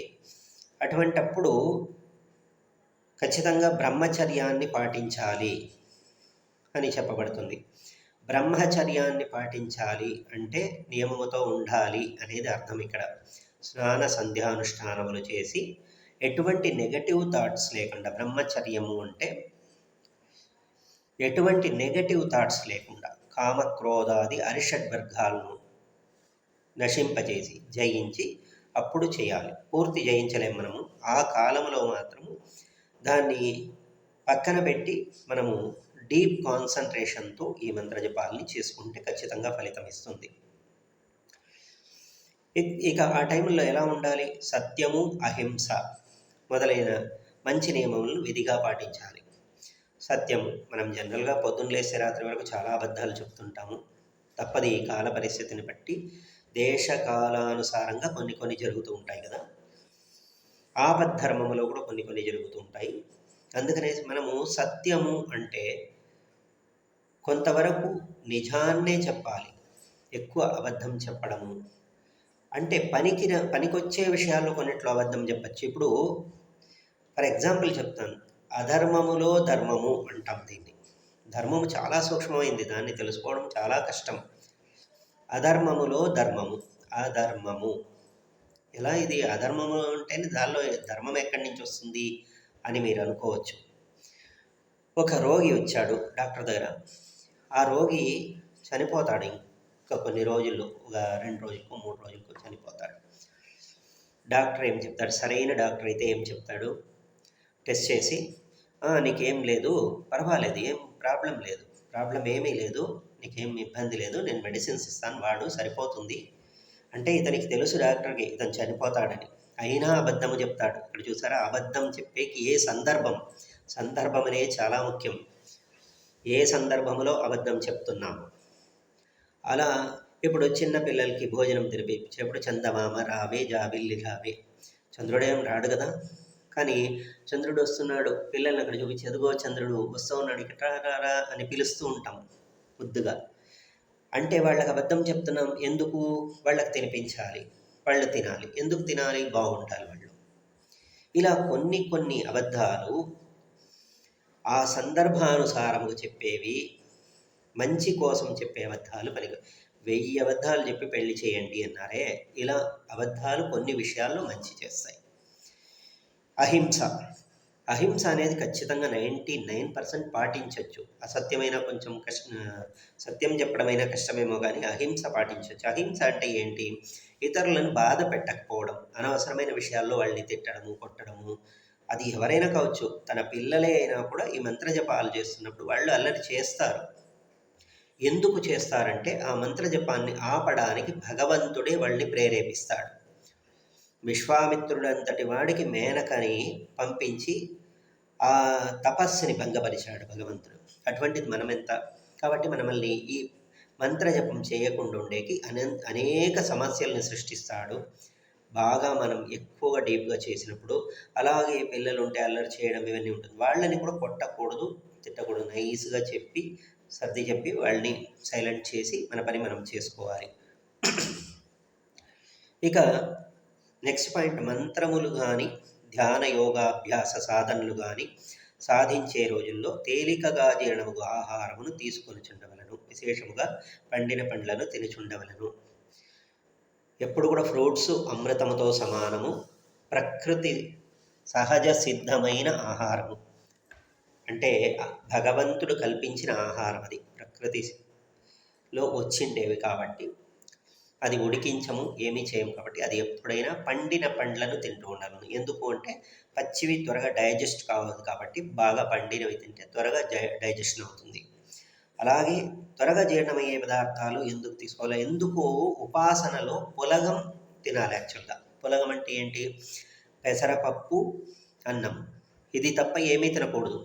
అటువంటప్పుడు ఖచ్చితంగా బ్రహ్మచర్యాన్ని పాటించాలి అని చెప్పబడుతుంది. బ్రహ్మచర్యాన్ని పాటించాలి అంటే నియమముతో ఉండాలి అనేది అర్థం. ఇక్కడ స్నాన సంధ్యానుష్ఠానములు చేసి ఎటువంటి నెగటివ్ థాట్స్ లేకుండా, బ్రహ్మచర్యము అంటే ఎటువంటి నెగటివ్ థాట్స్ లేకుండా కామక్రోధాది అరిషడ్వర్గాలను నశింపజేసి జయించి అప్పుడు చేయాలి. పూర్తి జయించలేము మనము. ఆ కాలంలో మాత్రము దాన్ని పక్కన పెట్టి మనము డీప్ కాన్సన్ట్రేషన్తో ఈ మంత్రజపాలని చేసుకుంటే ఖచ్చితంగా ఫలితం ఇస్తుంది. ఇక ఆ టైంలో ఎలా ఉండాలి? సత్యము, అహింస మొదలైన మంచి నియమములను విధిగా పాటించాలి. సత్యం, మనం జనరల్గా పొద్దున్న లేస్తే రాత్రి వరకు చాలా అబద్ధాలు చెప్తుంటాము. తప్పది, ఈ కాల పరిస్థితిని బట్టి దేశ కాలానుసారంగా కొన్ని జరుగుతూ ఉంటాయి కదా. ఆపద్ధర్మములో కూడా కొన్ని జరుగుతూ ఉంటాయి. అందుకనే మనము సత్యము అంటే కొంతవరకు నిజాన్నే చెప్పాలి, ఎక్కువ అబద్ధం చెప్పడము అంటే పనికొచ్చే విషయాల్లో కొన్నిట్లో అబద్ధం చెప్పచ్చు. ఇప్పుడు ఫర్ ఎగ్జాంపుల్ చెప్తాను, అధర్మములో ధర్మము అంటాం దీన్ని. ధర్మము చాలా సూక్ష్మమైంది, దాన్ని తెలుసుకోవడం చాలా కష్టం. అధర్మములో ధర్మము, అధర్మము ఎలా? ఇది అధర్మము అంటేనే దానిలో ధర్మం ఎక్కడి నుంచి వస్తుంది అని మీరు అనుకోవచ్చు. ఒక రోగి వచ్చాడు డాక్టర్ దగ్గర. ఆ రోగి చనిపోతాడు ఒక కొన్ని రోజుల్లో, ఒక 2 రోజులకో 3 రోజులకో చనిపోతాడు. డాక్టర్ ఏం చెప్తాడు, సరైన డాక్టర్ అయితే ఏం చెప్తాడు, టెస్ట్ చేసి నీకేం లేదు, పర్వాలేదు, ఏం ప్రాబ్లం లేదు, ప్రాబ్లం ఏమీ లేదు, నీకేం ఇబ్బంది లేదు, నేను మెడిసిన్స్ ఇస్తాను, వాడు సరిపోతుంది అంటే ఇతనికి తెలుసు డాక్టర్కి ఇతను చనిపోతాడని. అయినా అబద్ధము చెప్తాడు. ఇక్కడ చూసారా, అబద్ధం చెప్పేకి ఏ సందర్భం అనేది చాలా ముఖ్యం. ఏ సందర్భంలో అబద్ధం చెప్తున్నాము. అలా ఇప్పుడు చిన్న పిల్లలకి భోజనం తినిపించేప్పుడు చందమామ రావే జాబిల్లి రావే, చంద్రుడేం రాడు కదా, కానీ చంద్రుడు వస్తున్నాడు, పిల్లల్ని అక్కడ చూపించి ఎదుగో చంద్రుడు వస్తూ ఉన్నాడు, ఇక్కడ రా అని పిలుస్తూ ఉంటాం ముద్దుగా. అంటే వాళ్ళకి అబద్ధం చెప్తున్నాం. ఎందుకు? వాళ్ళకి తినిపించాలి, వాళ్ళు తినాలి. ఎందుకు తినాలి? బాగుంటారు వాళ్ళు. ఇలా కొన్ని అబద్ధాలు ఆ సందర్భానుసారముగా చెప్పేవి, మంచి కోసం చెప్పే అబద్ధాలు పనికి. 1000 అబద్ధాలు చెప్పి పెళ్లి చేయండి అన్నారే, ఇలా అబద్ధాలు కొన్ని విషయాల్లో మంచి చేస్తాయి. అహింస అనేది ఖచ్చితంగా 99% పాటించవచ్చు. అసత్యమైన కొంచెం సత్యం చెప్పడమైనా కష్టమేమో కానీ అహింస పాటించవచ్చు. అహింస అంటే ఏంటి? ఇతరులను బాధ పెట్టకపోవడం, అనవసరమైన విషయాల్లో వాళ్ళని తిట్టడము, కొట్టడము. అది ఎవరైనా కావచ్చు, తన పిల్లలే అయినా కూడా ఈ మంత్రజపాలు చేస్తున్నప్పుడు వాళ్ళు అల్లరి చేస్తారు. ఎందుకు చేస్తారంటే ఆ మంత్రజపాన్ని ఆపడానికి భగవంతుడే వాళ్ళని ప్రేరేపిస్తాడు. విశ్వామిత్రుడంతటి వాడికి మేనకని పంపించి ఆ తపస్సుని భంగపరిచాడు భగవంతుడు. అటువంటిది మనమెంత? కాబట్టి మనల్ని ఈ మంత్రజపం చేయకుండా ఉండేకి అనేక సమస్యల్ని సృష్టిస్తాడు. బాగా మనం ఎక్కువగా డీప్గా చేసినప్పుడు. అలాగే పిల్లలు ఉంటే అల్లరి చేయడం ఇవన్నీ ఉంటుంది. వాళ్ళని కూడా కొట్టకూడదు, తిట్టకూడదు. నైస్గా చెప్పి సర్ది చెప్పి వాళ్ళని సైలెంట్ చేసి మన పని మనం చేసుకోవాలి. ఇక నెక్స్ట్ పాయింట్, మంత్రములు కానీ ధ్యాన యోగాభ్యాస సాధనలు కానీ సాధించే రోజుల్లో తేలికగా జీర్ణముగా ఆహారమును తీసుకొని చుండవలను, విశేషముగా పండిన పండ్లను తినుచుండవలను. ఎప్పుడు కూడా ఫ్రూట్స్ అమృతముతో సమానము, ప్రకృతి సహజ సిద్ధమైన ఆహారము. అంటే భగవంతుడు కల్పించిన ఆహారం, అది ప్రకృతిలో వచ్చిండేవి కాబట్టి అది ఉడికించము, ఏమీ చేయము. కాబట్టి అది ఎప్పుడైనా పండిన పండ్లను తింటూ ఉండాలి. ఎందుకు అంటే పచ్చివి త్వరగా డైజెస్ట్ కావదు కాబట్టి బాగా పండినవి తింటే త్వరగా డైజెషన్ అవుతుంది. అలాగే త్వరగా జీర్ణమయ్యే పదార్థాలు ఎందుకు తీసుకోవాలి? ఎందుకు ఉపాసనలో పులగం తినాలి. యాక్చువల్గా పులగం అంటే ఏంటి? పెసరపప్పు, అన్నం, ఇది తప్ప ఏమీ తినకూడదు.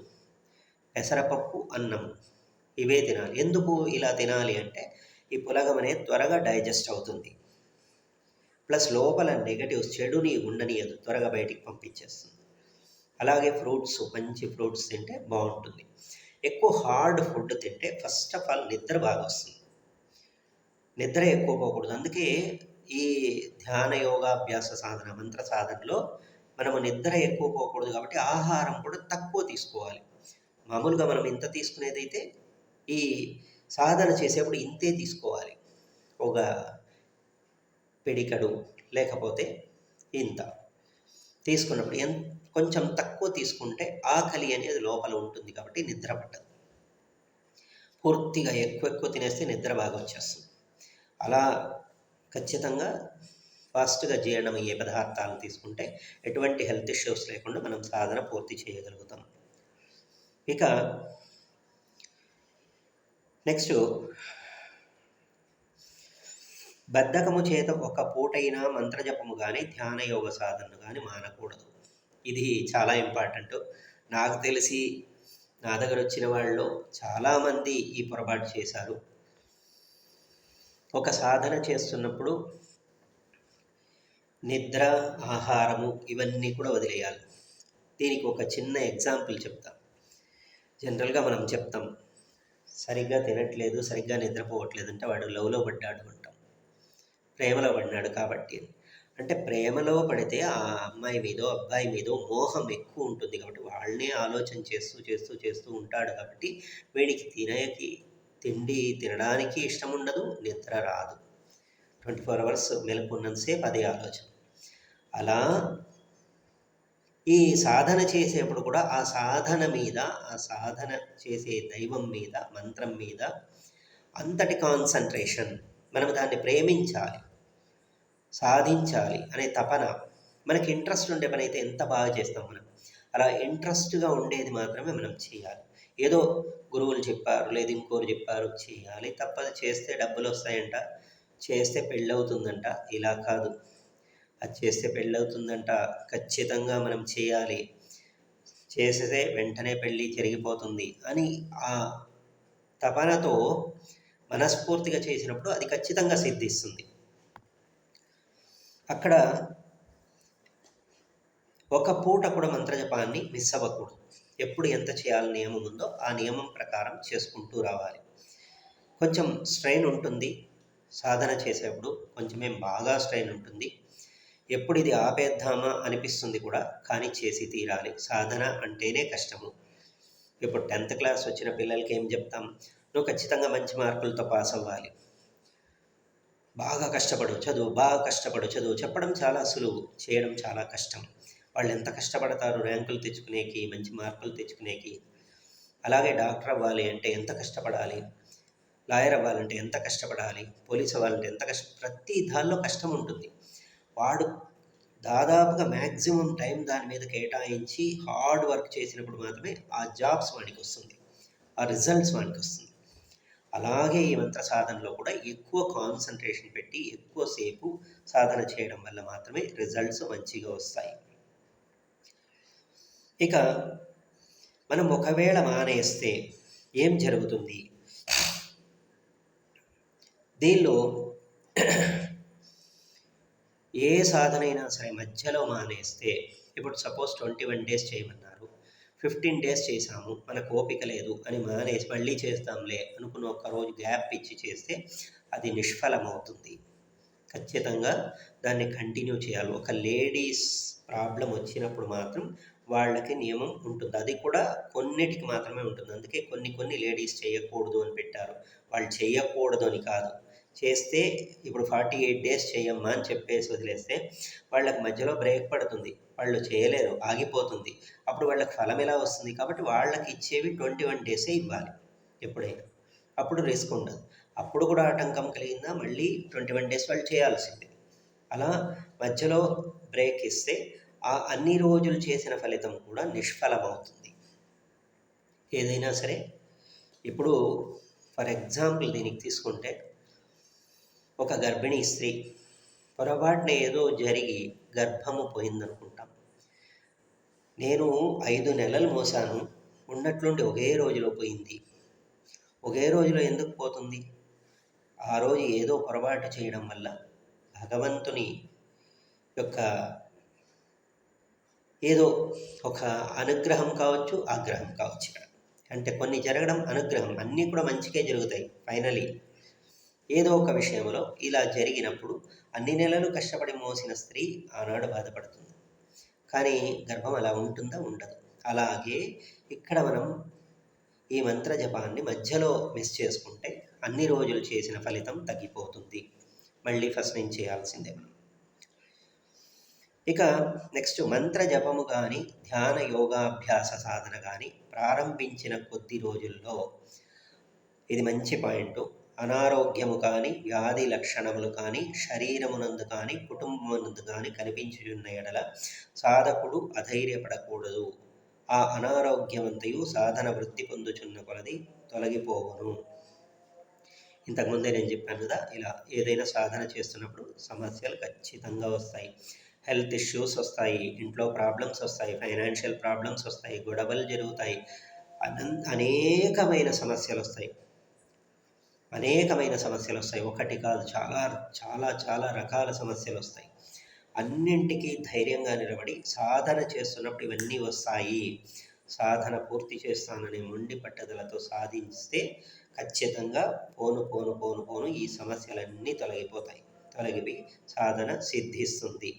పెసరపప్పు, అన్నం ఇవే తినాలి. ఎందుకు ఇలా తినాలి అంటే ఈ పులగం అనేది త్వరగా డైజెస్ట్ అవుతుంది. ప్లస్ లోపల నెగటివ్స్, చెడుని ఉండనియదు, త్వరగా బయటికి పంపించేస్తుంది. అలాగే ఫ్రూట్స్, మంచి ఫ్రూట్స్ తింటే బాగుంటుంది. ఎక్కువ హార్డ్ ఫుడ్ తింటే ఫస్ట్ ఆఫ్ ఆల్ నిద్ర బాగా వస్తుంది. నిద్ర ఎక్కువ పోకూడదు. అందుకే ఈ ధ్యాన యోగాభ్యాస సాధన, మంత్ర సాధనలో మనము నిద్ర ఎక్కువ పోకూడదు కాబట్టి ఆహారం కూడా తక్కువ తీసుకోవాలి. మామూలుగా మనం ఇంత తీసుకునేదైతే ఈ సాధన చేసేప్పుడు ఇంతే తీసుకోవాలి. ఒక పిడికడు లేకపోతే ఇంత తీసుకున్నప్పుడు కొంచెం తక్కువ తీసుకుంటే ఆకలి అనేది లోపల ఉంటుంది కాబట్టి నిద్ర పట్టదు. పూర్తిగా ఎక్కువ తినేస్తే నిద్ర బాగా వచ్చేస్తుంది. అలా ఖచ్చితంగా ఫాస్ట్గా జీర్ణమయ్యే పదార్థాలు తీసుకుంటే ఎటువంటి హెల్త్ ఇష్యూస్ లేకుండా మనం సాధన పూర్తి చేయగలుగుతాం. ఇక నెక్స్ట్, బద్ధకము చేత ఒక పూటైనా మంత్రజపము కానీ ధ్యాన యోగ సాధనలు కానీ మానకూడదు. ఇది చాలా ఇంపార్టెంట్. నాకు తెలిసి నా దగ్గర వచ్చిన వాళ్ళు చాలామంది ఈ పొరపాటు చేశారు. ఒక సాధన చేస్తున్నప్పుడు నిద్ర, ఆహారము ఇవన్నీ కూడా వదిలేయాలి. దీనికి ఒక చిన్న ఎగ్జాంపుల్ చెప్తా. జనరల్గా మనం చెప్తాం, సరిగ్గా తినట్లేదు, సరిగ్గా నిద్రపోవట్లేదు అంటే వాడు లవ్లో పడ్డాడు అంటాం, ప్రేమలో పడినాడు కాబట్టి. అంటే ప్రేమలో పడితే ఆ అమ్మాయి మీదో అబ్బాయి మీదో మోహం ఎక్కువ ఉంటుంది కాబట్టి వాళ్ళనే ఆలోచన చేస్తూ ఉంటాడు కాబట్టి వీడికి తిండి తినడానికి ఇష్టం ఉండదు, నిద్ర రాదు. 24 hours మెలకున్నంతసేపు అదే ఆలోచన. అలా ఈ సాధన చేసేప్పుడు కూడా ఆ సాధన మీద, ఆ సాధన చేసే దైవం మీద, మంత్రం మీద అంతటి కాన్సన్ట్రేషన్ మనం దాన్ని ప్రేమించాలి, సాధించాలి అనే తపన. మనకి ఇంట్రెస్ట్ ఉండే పని అయితే ఎంత బాగా చేస్తాం మనం. అలా ఇంట్రెస్ట్గా ఉండేది మాత్రమే మనం చేయాలి. ఏదో గురువులు చెప్పారు, లేదు ఇంకోరు చెప్పారు చేయాలి, తప్పదు. చేస్తే డబ్బులు వస్తాయంట, చేస్తే పెళ్ళవుతుందంట, ఇలా కాదు. అది చేస్తే పెళ్ళవుతుందంట, ఖచ్చితంగా మనం చేయాలి, చేస్తే వెంటనే పెళ్ళి జరిగిపోతుంది అని ఆ తపనతో మనస్ఫూర్తిగా చేసినప్పుడు అది ఖచ్చితంగా సిద్ధిస్తుంది. అక్కడ ఒక పూట కూడా మంత్రజపాన్ని మిస్ అవ్వకూడదు. ఎప్పుడు ఎంత చేయాలని నియమం ఉందో ఆ నియమం ప్రకారం చేసుకుంటూ రావాలి. కొంచెం స్ట్రెయిన్ ఉంటుంది సాధన చేసేప్పుడు, కొంచెమేం బాగా స్ట్రెయిన్ ఉంటుంది. ఎప్పుడు ఇది ఆపేద్దామా అనిపిస్తుంది కూడా, కానీ చేసి తీరాలి. సాధన అంటేనే కష్టము. ఇప్పుడు 10th క్లాస్ వచ్చిన పిల్లలకి ఏం చెప్తాం? నువ్వు ఖచ్చితంగా మంచి మార్కులతో పాస్ అవ్వాలి, బాగా కష్టపడు చదువు, బాగా కష్టపడు చదువు చెప్పడం చాలా సులువు, చేయడం చాలా కష్టం. వాళ్ళు ఎంత కష్టపడతారు ర్యాంకులు తెచ్చుకునేకి, మంచి మార్కులు తెచ్చుకునేకి. అలాగే డాక్టర్ అవ్వాలి అంటే ఎంత కష్టపడాలి, లాయర్ అవ్వాలంటే ఎంత కష్టపడాలి, పోలీస్ అవ్వాలంటే ఎంత ప్రతి దానిలో కష్టం ఉంటుంది. వాడు దాదాపుగా మ్యాక్సిమం టైం దాని మీద కేటాయించి హార్డ్ వర్క్ చేసినప్పుడు మాత్రమే ఆ జాబ్స్ వాడికి వస్తుంది, ఆ రిజల్ట్స్ వాడికి వస్తుంది. అలాగే ఈ మంత్ర సాధనలో కూడా ఎక్కువ కాన్సన్ట్రేషన్ పెట్టి ఎక్కువసేపు సాధన చేయడం వల్ల మాత్రమే రిజల్ట్స్ మంచిగా వస్తాయి. ఇక మనం ఒకవేళ మానేస్తే ఏం జరుగుతుంది? దీనిలో ఏ సాధన అయినా సరే మధ్యలో మానేస్తే, ఇప్పుడు సపోజ్ 21 డేస్ చేయమన్నారు, 15 డేస్ చేసాము, మనకు ఓపిక లేదు అని మానేసి మళ్ళీ చేస్తాంలే అనుకున్న ఒక్కరోజు గ్యాప్ ఇచ్చి చేస్తే అది నిష్ఫలమవుతుంది. ఖచ్చితంగా దాన్ని కంటిన్యూ చేయాలి. ఒక లేడీస్ ప్రాబ్లం వచ్చినప్పుడు మాత్రం వాళ్ళకి నియమం ఉంటుంది, అది కూడా కొన్నిటికి మాత్రమే ఉంటుంది. అందుకే కొన్ని లేడీస్ చేయకూడదు అని పెట్టారు. వాళ్ళు చేయకూడదు అని కాదు, చేస్తే ఇప్పుడు 48 డేస్ చేయమ్మా అని చెప్పేసి వదిలేస్తే వాళ్ళకి మధ్యలో బ్రేక్ పడుతుంది, వాళ్ళు చేయలేరు, ఆగిపోతుంది. అప్పుడు వాళ్ళకి ఫలం ఎలా వస్తుంది? కాబట్టి వాళ్ళకి ఇచ్చేవి 21 డేసే ఇవ్వాలి ఎప్పుడైనా. అప్పుడు రిస్క్ ఉండదు. అప్పుడు కూడా ఆటంకం కలిగిందా మళ్ళీ 21 డేస్ వాళ్ళు చేయాల్సిందే. అలా మధ్యలో బ్రేక్ ఇస్తే ఆ అన్ని రోజులు చేసిన ఫలితం కూడా నిష్ఫలమవుతుంది. ఏదైనా సరే ఇప్పుడు ఫర్ ఎగ్జాంపుల్ దీనికి తీసుకుంటే, ఒక గర్భిణీ స్త్రీ పొరపాటున ఏదో జరిగి గర్భము పోయిందనుకుంటాం. నేను 5 నెలలు మోసాను, ఉన్నట్లుండి ఒకే రోజులో పోయింది. ఒకే రోజులో ఎందుకు పోతుంది? ఆ రోజు ఏదో పొరపాటు చేయడం వల్ల భగవంతుని యొక్క ఏదో ఒక అనుగ్రహం కావచ్చు, ఆగ్రహం కావచ్చు. ఇక్కడ అంటే కొన్ని జరగడం అనుగ్రహం, అన్నీ కూడా మంచిగా జరుగుతాయి. ఫైనలీ ఏదో ఒక విషయంలో ఇలా జరిగినప్పుడు అన్ని నెలలు కష్టపడి మోసిన స్త్రీ ఆనాడు బాధపడుతుంది. కానీ గర్భం అలా ఉంటుందా? ఉండదు. అలాగే ఇక్కడ మనం ఈ మంత్ర జపాన్ని మధ్యలో మిస్ చేసుకుంటే అన్ని రోజులు చేసిన ఫలితం తగ్గిపోతుంది. మళ్ళీ ఫస్ట్ నుంచి చేయాల్సిందే మనం. ఇక నెక్స్ట్ మంత్ర జపము కానీ ధ్యాన యోగాభ్యాస సాధన కానీ ప్రారంభించిన కొద్ది రోజుల్లో, ఇది మంచి పాయింట్, అనారోగ్యము కానీ వ్యాధి లక్షణములు కానీ శరీరమునందు కానీ కుటుంబమునందు కానీ కనిపించుచున్న ఎడల సాధకుడు అధైర్యపడకూడదు. ఆ అనారోగ్యమంతయు సాధన వృద్ధి పొందుచున్న కొలది తొలగిపోవును. ఇంతకుముందే నేను చెప్పాను కదా, ఇలా ఏదైనా సాధన చేస్తున్నప్పుడు సమస్యలు ఖచ్చితంగా వస్తాయి. హెల్త్ ఇష్యూస్ వస్తాయి, ఇంట్లో ప్రాబ్లమ్స్ వస్తాయి, ఫైనాన్షియల్ ప్రాబ్లమ్స్ వస్తాయి, గొడవలు జరుగుతాయి, అనేకమైన సమస్యలు వస్తాయి. ఒకటి కాదు, చాలా చాలా చాలా రకాల సమస్యలు వస్తాయి. అన్నింటికీ ధైర్యంగా నిలబడి సాధన చేస్తున్నప్పుడు ఇవన్నీ వస్తాయి, సాధన పూర్తి చేస్తాననే మొండి పట్టుదలతో సాధిస్తే ఖచ్చితంగా పోను ఈ సమస్యలన్నీ తొలగిపోయి సాధన సిద్ధిస్తుంది.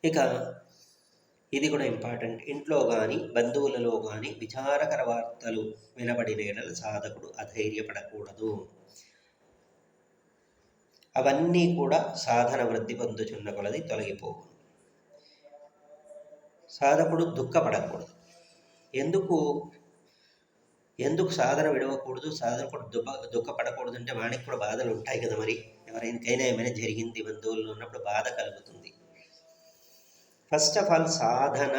ఇక ఇది కూడా ఇంపార్టెంట్, ఇంట్లో కానీ బంధువులలో కానీ విచారకర వార్తలు వినబడిన ఎడల సాధకుడు అధైర్యపడకూడదు. అవన్నీ కూడా సాధన వృద్ధి పొందుచున్న కొలది తొలగిపోవు. సాధకుడు దుఃఖపడకూడదు. ఎందుకు ఎందుకు సాధన విడవకూడదు, సాధన కూడా దుఃఖపడకూడదు అంటే వాడికి కూడా బాధలు ఉంటాయి కదా మరి. ఎవరికైనా ఏమైనా జరిగింది బంధువుల్లో ఉన్నప్పుడు బాధ కలుగుతుంది. ఫస్ట్ ఆఫ్ ఆల్ సాధన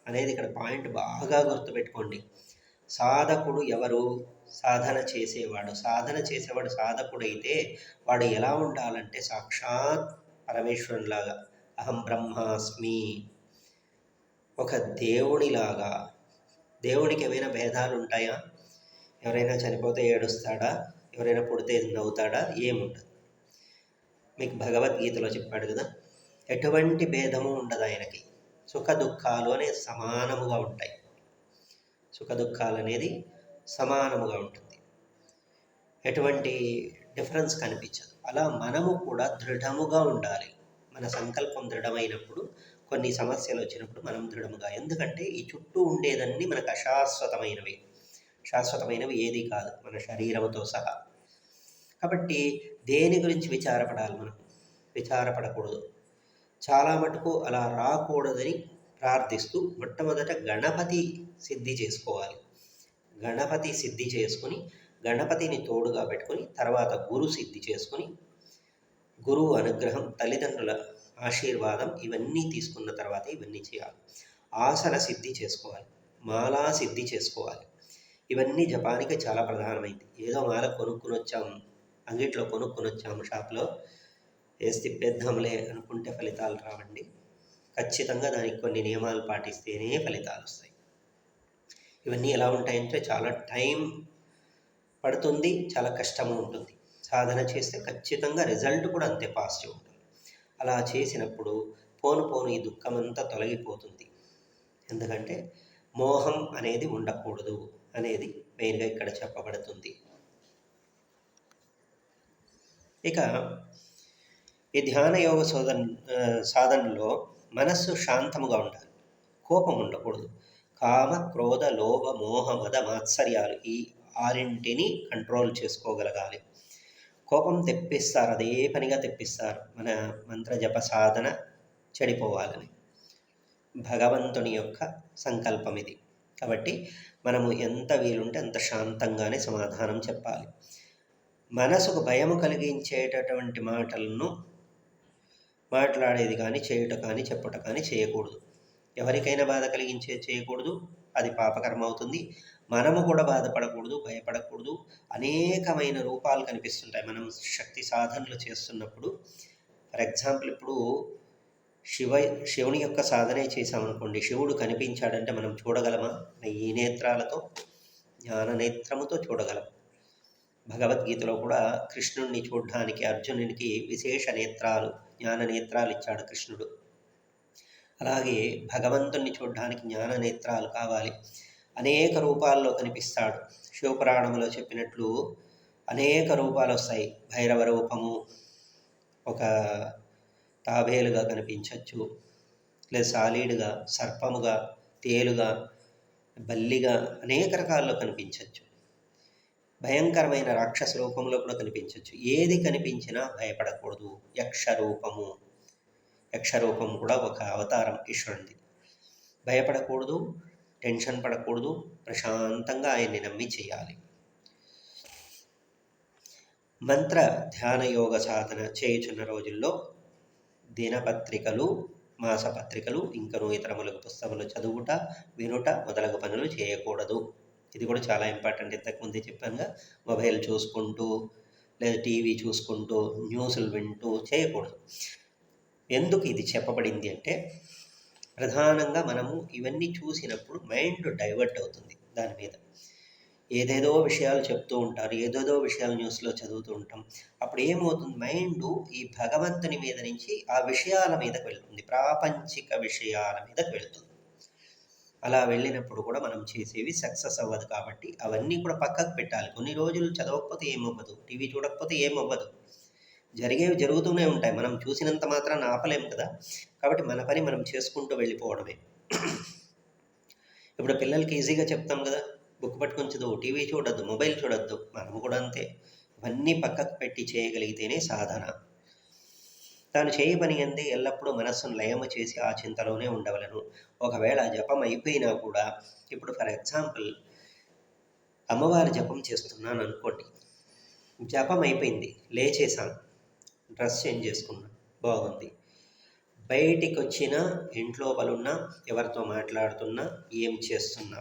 అనేది ఇక్కడ పాయింట్ బాగా గుర్తుపెట్టుకోండి. సాధకుడు ఎవరు? సాధన చేసేవాడు. సాధన చేసేవాడు సాధకుడైతే వాడు ఎలా ఉండాలంటే సాక్షాత్ పరమేశ్వరునిలాగా, అహం బ్రహ్మాస్మి, ఒక దేవుడిలాగా. దేవుడికి ఏమైనా భేదాలు ఉంటాయా? ఎవరైనా చనిపోతే ఏడుస్తాడా? ఎవరైనా పుడితే నవ్వుతాడా? ఏముండదు. మీకు భగవద్గీతలో చెప్పాడు కదా, ఎటువంటి భేదము ఉండదు ఆయనకి. సుఖ దుఃఖాలు అనేది సమానముగా ఉంటాయి. సుఖ దుఃఖాలు అనేది సమానముగా ఉంటుంది, ఎటువంటి డిఫరెన్స్ కనిపించదు. అలా మనము కూడా దృఢముగా ఉండాలి. మన సంకల్పం దృఢమైనప్పుడు, కొన్ని సమస్యలు వచ్చినప్పుడు మనం దృఢముగా, ఎందుకంటే ఈ చుట్టూ ఉండేదన్నీ మనకు అశాశ్వతమైనవి. శాశ్వతమైనవి ఏది కాదు, మన శరీరముతో సహా. కాబట్టి దేని గురించి విచారపడాలి? మనం విచారపడకూడదు. చాలా మటుకు అలా రాకూడదని ప్రార్థిస్తూ మొట్టమొదట గణపతి సిద్ధి చేసుకోవాలి. గణపతి సిద్ధి చేసుకుని, గణపతిని తోడుగా పెట్టుకొని, తర్వాత గురు సిద్ధి చేసుకొని, గురువు అనుగ్రహం, తల్లిదండ్రుల ఆశీర్వాదం ఇవన్నీ తీసుకున్న తర్వాత ఇవన్నీ చేయాలి. ఆసన సిద్ధి చేసుకోవాలి, మాలా సిద్ధి చేసుకోవాలి. ఇవన్నీ జపానికి చాలా ప్రధానమైంది. ఏదో మాల కొనుక్కుని వచ్చాము, అంగిట్లో కొనుక్కొని వచ్చాము, షాప్లో వేసి తిప్పేద్దాంలే అనుకుంటే ఫలితాలు రావండి. ఖచ్చితంగా దానికి కొన్ని నియమాలు పాటిస్తేనే ఫలితాలు వస్తాయి. ఇవన్నీ ఎలా ఉంటాయంటే చాలా టైం పడుతుంది, చాలా కష్టము ఉంటుంది. సాధన చేస్తే ఖచ్చితంగా రిజల్ట్ కూడా అంతే పాజిటివ్ ఉంటుంది. అలా చేసినప్పుడు పోను పోను ఈ దుఃఖమంతా తొలగిపోతుంది. ఎందుకంటే మోహం అనేది ఉండకూడదు అనేది మెయిన్గా ఇక్కడ చెప్పబడుతుంది. ఇక ఈ ధ్యాన యోగ సాధనలో మనస్సు శాంతముగా ఉండాలి, కోపం ఉండకూడదు. కామ, క్రోధ, లోభ, మోహ, మద, మాత్సర్యాలు ఈ ఆరింటిని కంట్రోల్ చేసుకోగలగాలి. కోపం తెప్పిస్తారు, అదే పనిగా తెప్పిస్తారు, మన మంత్ర జప సాధన చెడిపోవాలని. భగవంతుని యొక్క సంకల్పం ఇది. కాబట్టి మనము ఎంత వీలుంటే అంత శాంతంగానే సమాధానం చెప్పాలి. మనసుకు భయము కలిగించేటటువంటి మాటలను మాట్లాడేది కానీ, చేయుట కానీ, చెప్పుట కానీ చేయకూడదు. ఎవరికైనా బాధ చేయకూడదు, అది పాపకర్మ అవుతుంది. మనము కూడా బాధపడకూడదు, భయపడకూడదు. అనేకమైన రూపాలు కనిపిస్తుంటాయి మనం శక్తి సాధనలు చేస్తున్నప్పుడు. ఫర్ ఎగ్జాంపుల్, ఇప్పుడు శివుని యొక్క సాధనే చేశామనుకోండి, శివుడు కనిపించాడంటే మనం చూడగలమా? ఈ నేత్రాలతో, జ్ఞాన నేత్రముతో చూడగలం. భగవద్గీతలో కూడా కృష్ణుడిని చూడడానికి అర్జునునికి విశేష నేత్రాలు, జ్ఞాన నేత్రాలు ఇచ్చాడు కృష్ణుడు. అలాగే భగవంతుణ్ణి చూడడానికి జ్ఞాన నేత్రాలు కావాలి. అనేక రూపాల్లో కనిపిస్తాడు. శివపురాణంలో చెప్పినట్లు అనేక రూపాలు వస్తాయి. భైరవ రూపము, ఒక తాబేలుగా కనిపించవచ్చు, లేదా సాలీడుగా, సర్పముగా, తేలుగా, బల్లిగా, అనేక రకాల్లో కనిపించవచ్చు. భయంకరమైన రాక్షస రూపంలో కూడా కనిపించవచ్చు. ఏది కనిపించినా భయపడకూడదు. యక్షరూపం కూడా ఒక అవతారం ఈశ్వరునిది. భయపడకూడదు, టెన్షన్ పడకూడదు, ప్రశాంతంగా ఆయన్ని నమ్మి చేయాలి. మంత్ర ధ్యాన యోగ సాధన చేయుచున్న రోజుల్లో దినపత్రికలు, మాసపత్రికలు, ఇంకనూ ఇతరములకు పుస్తకములు చదువుట, వినుట మొదలగు పనులు చేయకూడదు. ఇది కూడా చాలా ఇంపార్టెంట్. ఇంతకుముందే చెప్పానుగా, మొబైల్ చూసుకుంటూ లేదా టీవీ చూసుకుంటూ న్యూస్లు వింటూ చేయకూడదు. ఎందుకు ఇది చెప్పబడింది అంటే, ప్రధానంగా మనము ఇవన్నీ చూసినప్పుడు మైండ్ డైవర్ట్ అవుతుంది దాని మీద. ఏదేదో విషయాలు చెప్తూ ఉంటారు, ఏదేదో విషయాలు న్యూస్లో చదువుతూ ఉంటాం. అప్పుడు ఏమవుతుంది, మైండ్ ఈ భగవంతుని మీద నుంచి ఆ విషయాల మీదకు వెళ్తుంది, ప్రాపంచిక విషయాల మీదకు వెళ్తుంది. అలా వెళ్ళినప్పుడు కూడా మనం చేసేవి సక్సెస్ అవ్వదు. కాబట్టి అవన్నీ కూడా పక్కకు పెట్టాలి. కొన్ని రోజులు చదవకపోతే ఏమవ్వదు, టీవీ చూడకపోతే ఏమవ్వదు, జరిగేవి జరుగుతూనే ఉంటాయి. మనం చూసినంత మాత్రాన ఆపలేము కదా. కాబట్టి మన పని మనం చేసుకుంటూ వెళ్ళిపోవడమే. ఇప్పుడు పిల్లలకి ఈజీగా చెప్తాం కదా, బుక్ పట్టుకొని చదువు, టీవీ చూడొద్దు, మొబైల్ చూడొద్దు. మనము కూడా అంతే. ఇవన్నీ పక్కకు పెట్టి చేయగలిగితేనే సాధన. తాను చేయ పని అందే ఎల్లప్పుడూ మనస్సును లయము చేసి ఆ చింతలోనే ఉండవలను. ఒకవేళ జపం అయిపోయినా కూడా, ఇప్పుడు ఫర్ ఎగ్జాంపుల్ అమ్మవారి జపం చేస్తున్నాను అనుకోండి. జపం అయిపోయింది, లేచేసాను, డ్రెస్ చేంజ్ చేసుకున్నాను, బాగుంది. బయటికొచ్చినా, ఇంట్లోపలున్నా, ఎవరితో మాట్లాడుతున్నా, ఏం చేస్తున్నా,